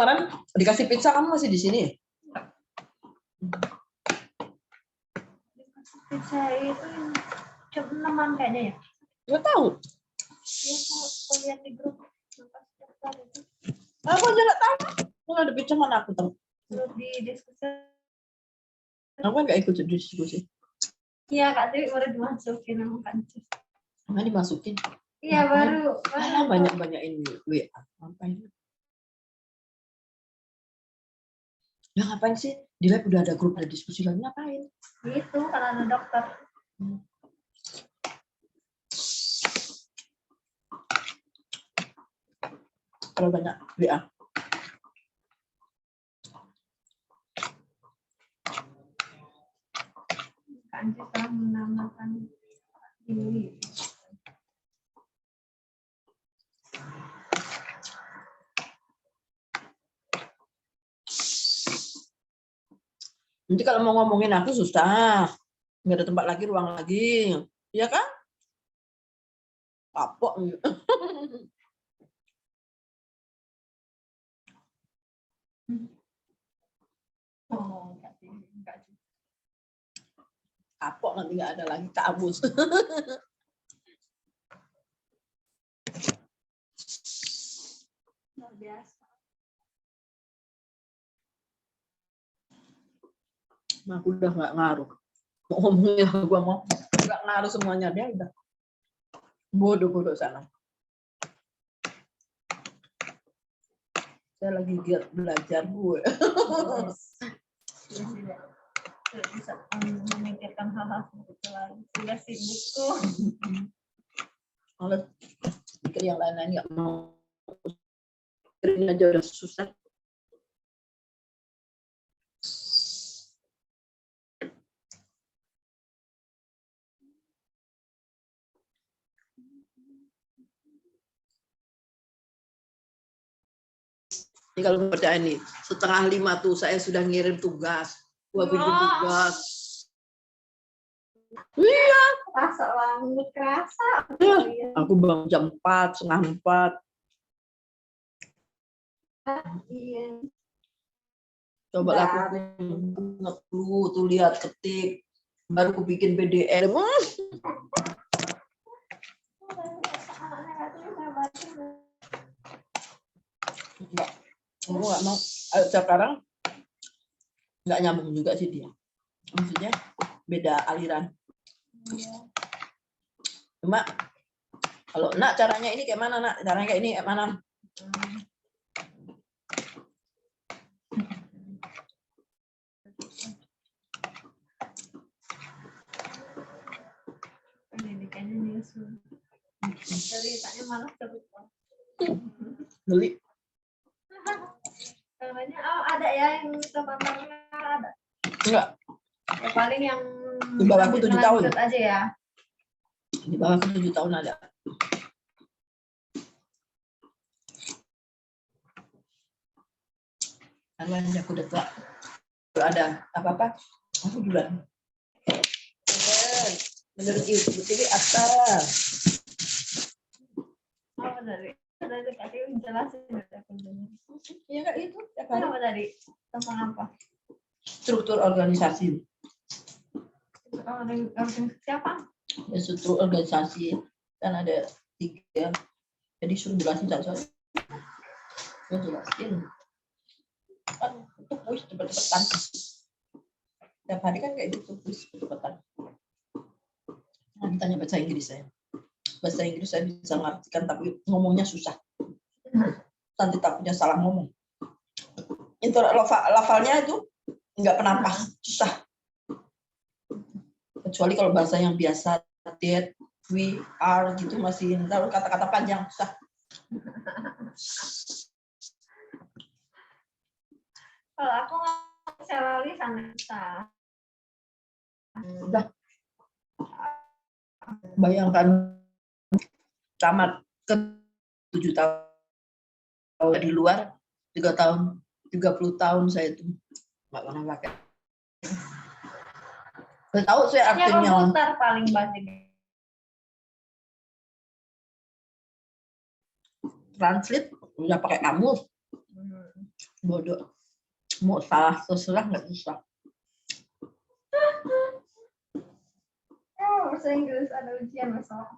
kemarin dikasih pizza, kamu masih di sini? Saya itu jam 6-an kayaknya ya. Nggak tahu. Iya, aku lihat di grup. Aku aja nggak tahu. Aku ada pizza mana aku tahu. Grup di diskusi. Aku kan nggak ikut diskusi. Iya, Kak Dewi baru dimasukin sama Kak Cis. Nggak dimasukin. Iya, baru. Banyak-banyakin WA. Ngapain? Ya ngapain sih? Di lab udah ada grup, ada diskusi lagi, ngapain? Gitu, karena ada dokter. Kalau banyak WA. Kak Cis telah menambahkan ini. Nanti kalau mau ngomongin aku susah. Nggak ada tempat lagi, ruang lagi. Iya kan? Kapok. Oh, Kak Cis. Kapok nanti nggak ada lagi kabus. Luar biasa. Aku udah nggak ngaruh. Mau ngomongin gua mau nggak ngaruh semuanya, dia udah bodoh sana. Saya lagi giat belajar gue. Tidak bisa memikirkan hal-hal seperti itu lagi. Sudah sibuk tuh. Males pikir yang lain-lain nggak mau. Ini aja udah susah. Ini kalau percaya nih, 4:30 tuh saya sudah ngirim tugas. Gua bikin tugas. Iya. Kerasa banget, kerasa. Aku bangun jam 4, setengah 4. Iya. Coba lakukan dulu tuh, lihat, ketik. Baru aku bikin PDF. Enggak. Aku nggak mau. Sekarang nggak nyambung juga sih dia. Maksudnya beda aliran. Cuma kalau nak caranya ini kayak mana, nak? Caranya kayak ini kayak mana? Pendidikannya nyusul. Ceritanya malah terus. Beli. Namanya ada ya yang sebenarnya ada. Enggak. Ya paling yang Di bawahku 7 tahun. lanjut aja ya. Di bawah 7 tahun ada. Karena aku udah tua. Kalau ada apa-apa, aku duluan. Menurut Ibu TV atas. Oh, dari tadi jelasin Iya kak itu. apa tadi tentang apa? Struktur organisasi. Organisasi apa? Ya, struktur organisasi kan ada 3. Jadi suruh jelasin satu-satu. Saya jelasin. Kan itu kuis cepet-cepetan. Tiap hari kan kayak gitu kuis cepet-cepetan. Nah, ditanya bahasa Inggris saya. Bahasa Inggris saya bisa ngartikan tapi ngomongnya susah. Nanti takutnya salah ngomong. Itu lafalnya itu nggak pernah pas, susah. Kecuali kalau bahasa yang biasa, that, we, are gitu masih tahu kata-kata panjang susah. Kalau aku selalu sangat susah. Udah. Bayangkan tamat ke 7 tahun di luar, 3 tahun, 30 tahun saya itu nggak pernah pakai. Saya tahu saya artinya. Komputer paling banyak. Translate udah pakai kamus. Bodoh. Mau salah terserah nggak bisa. Bahasa Inggris ada ujian besok.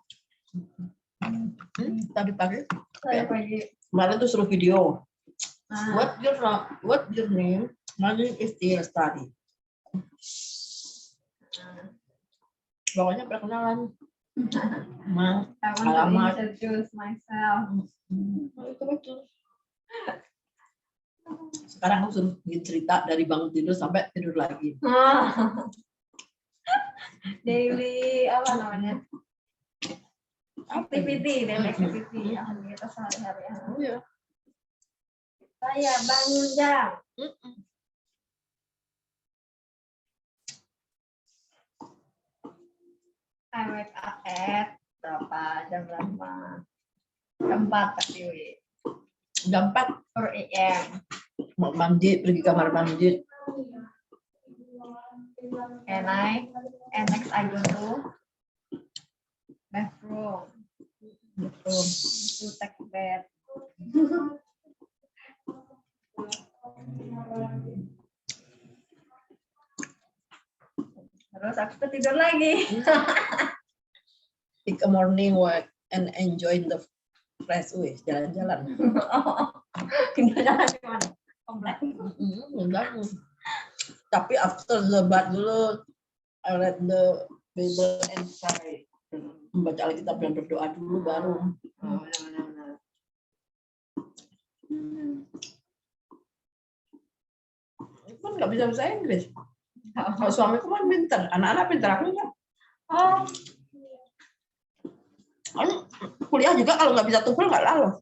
Tadi pagi. Saya pagi. Kemarin tuh suruh video. What your name? My name is Tia Study. Pokoknya perkenalan. Mang, I want alamat. to introduce myself. Itu betul. Sekarang aku suruh bikin cerita dari bangun tidur sampai tidur lagi. Daily apa namanya? Activity, daily activity yang kita sehari-hari. Oh ya. Saya bangun jam. I wake up at berapa? Jam berapa? Jam 4 tadi. Jam 4 4 AM. mau mandi, pergi kamar mandi. And next I go to bathroom. To take bed. Terus aku tidur lagi. Take a morning walk and enjoy the fresh way. Jalan-jalan. Jalan di mana? Komplek. Enggak. Tapi after the bath dulu, I read the Bible and pray. Membaca Alkitab dan berdoa dulu baru. Benar-benar. Kan nggak bisa bahasa Inggris. Kalau suamiku kan pintar, anak-anak pintar, aku enggak. Oh, Kan kuliah juga kalau nggak bisa TOEFL nggak lalu.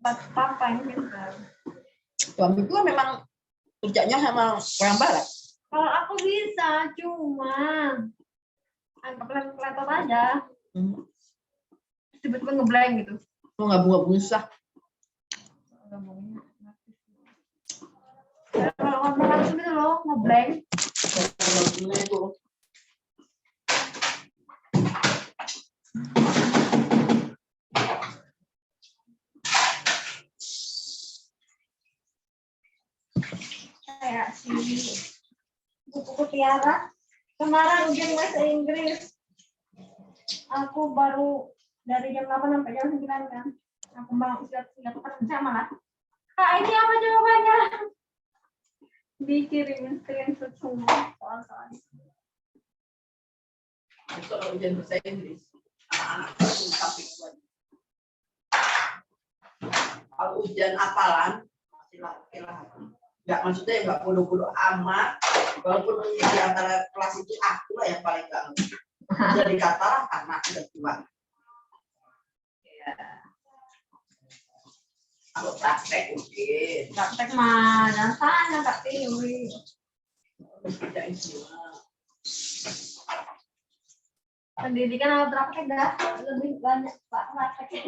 tempat papa yang pintar. Suamiku kan memang kerjanya sama orang barat. Kalau aku bisa, cuma anggap letot aja. Tiba-tiba ngeblank gitu. Mau ngabung-ngabung susah. Kalau ngomong langsung gitu loh, ngeblank. Kayak si buku Tiara kemarin ujian bahasa Inggris. Aku baru dari jam 8 sampai jam 9 kan. Aku mau siap-siap kerja malah. Kak, ini apa jawabannya? Dikirimin screenshot semua soal-soal. Kalau ujian bahasa Inggris, anak-anak tapi kalau ujian hafalan masih lah. Nggak, maksudnya nggak bodoh-bodoh amat. Walaupun di antara kelas itu aku lah yang paling nggak ngerti. Jadi kata anak udah tua. Kalau praktek mungkin. Praktek mah dasarnya Kak Tiwi. Harus kerjain semua. Pendidikan sama praktek dah lebih banyak Pak praktek.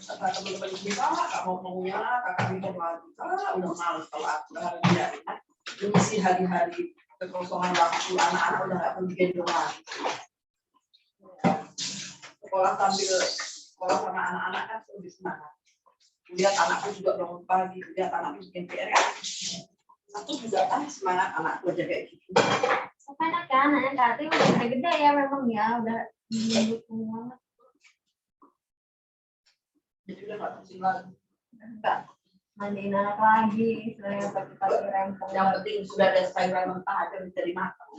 Kata teman-teman kita, kak mau-maunya kakak bikin lagi. Udah males kalau aku ya. Mengisi hari-hari kekosongan waktu anak-anak udah nggak perlu gendong lagi. Sekolah sambil sekolah sama anak-anak kan lebih semangat. Lihat anakku juga bangun pagi, lihat anakku bikin PR kan. Aku juga kan semangat anakku aja kayak gitu. Enak kan, anaknya Kak Tiwi udah gede ya memang ya, udah mendukung banget. Jadi udah nggak pusing lagi. Enggak mandiin anak lagi, istilahnya pagi-pagi rempong. Yang penting sudah ada sayuran mentah aja bisa dimakan.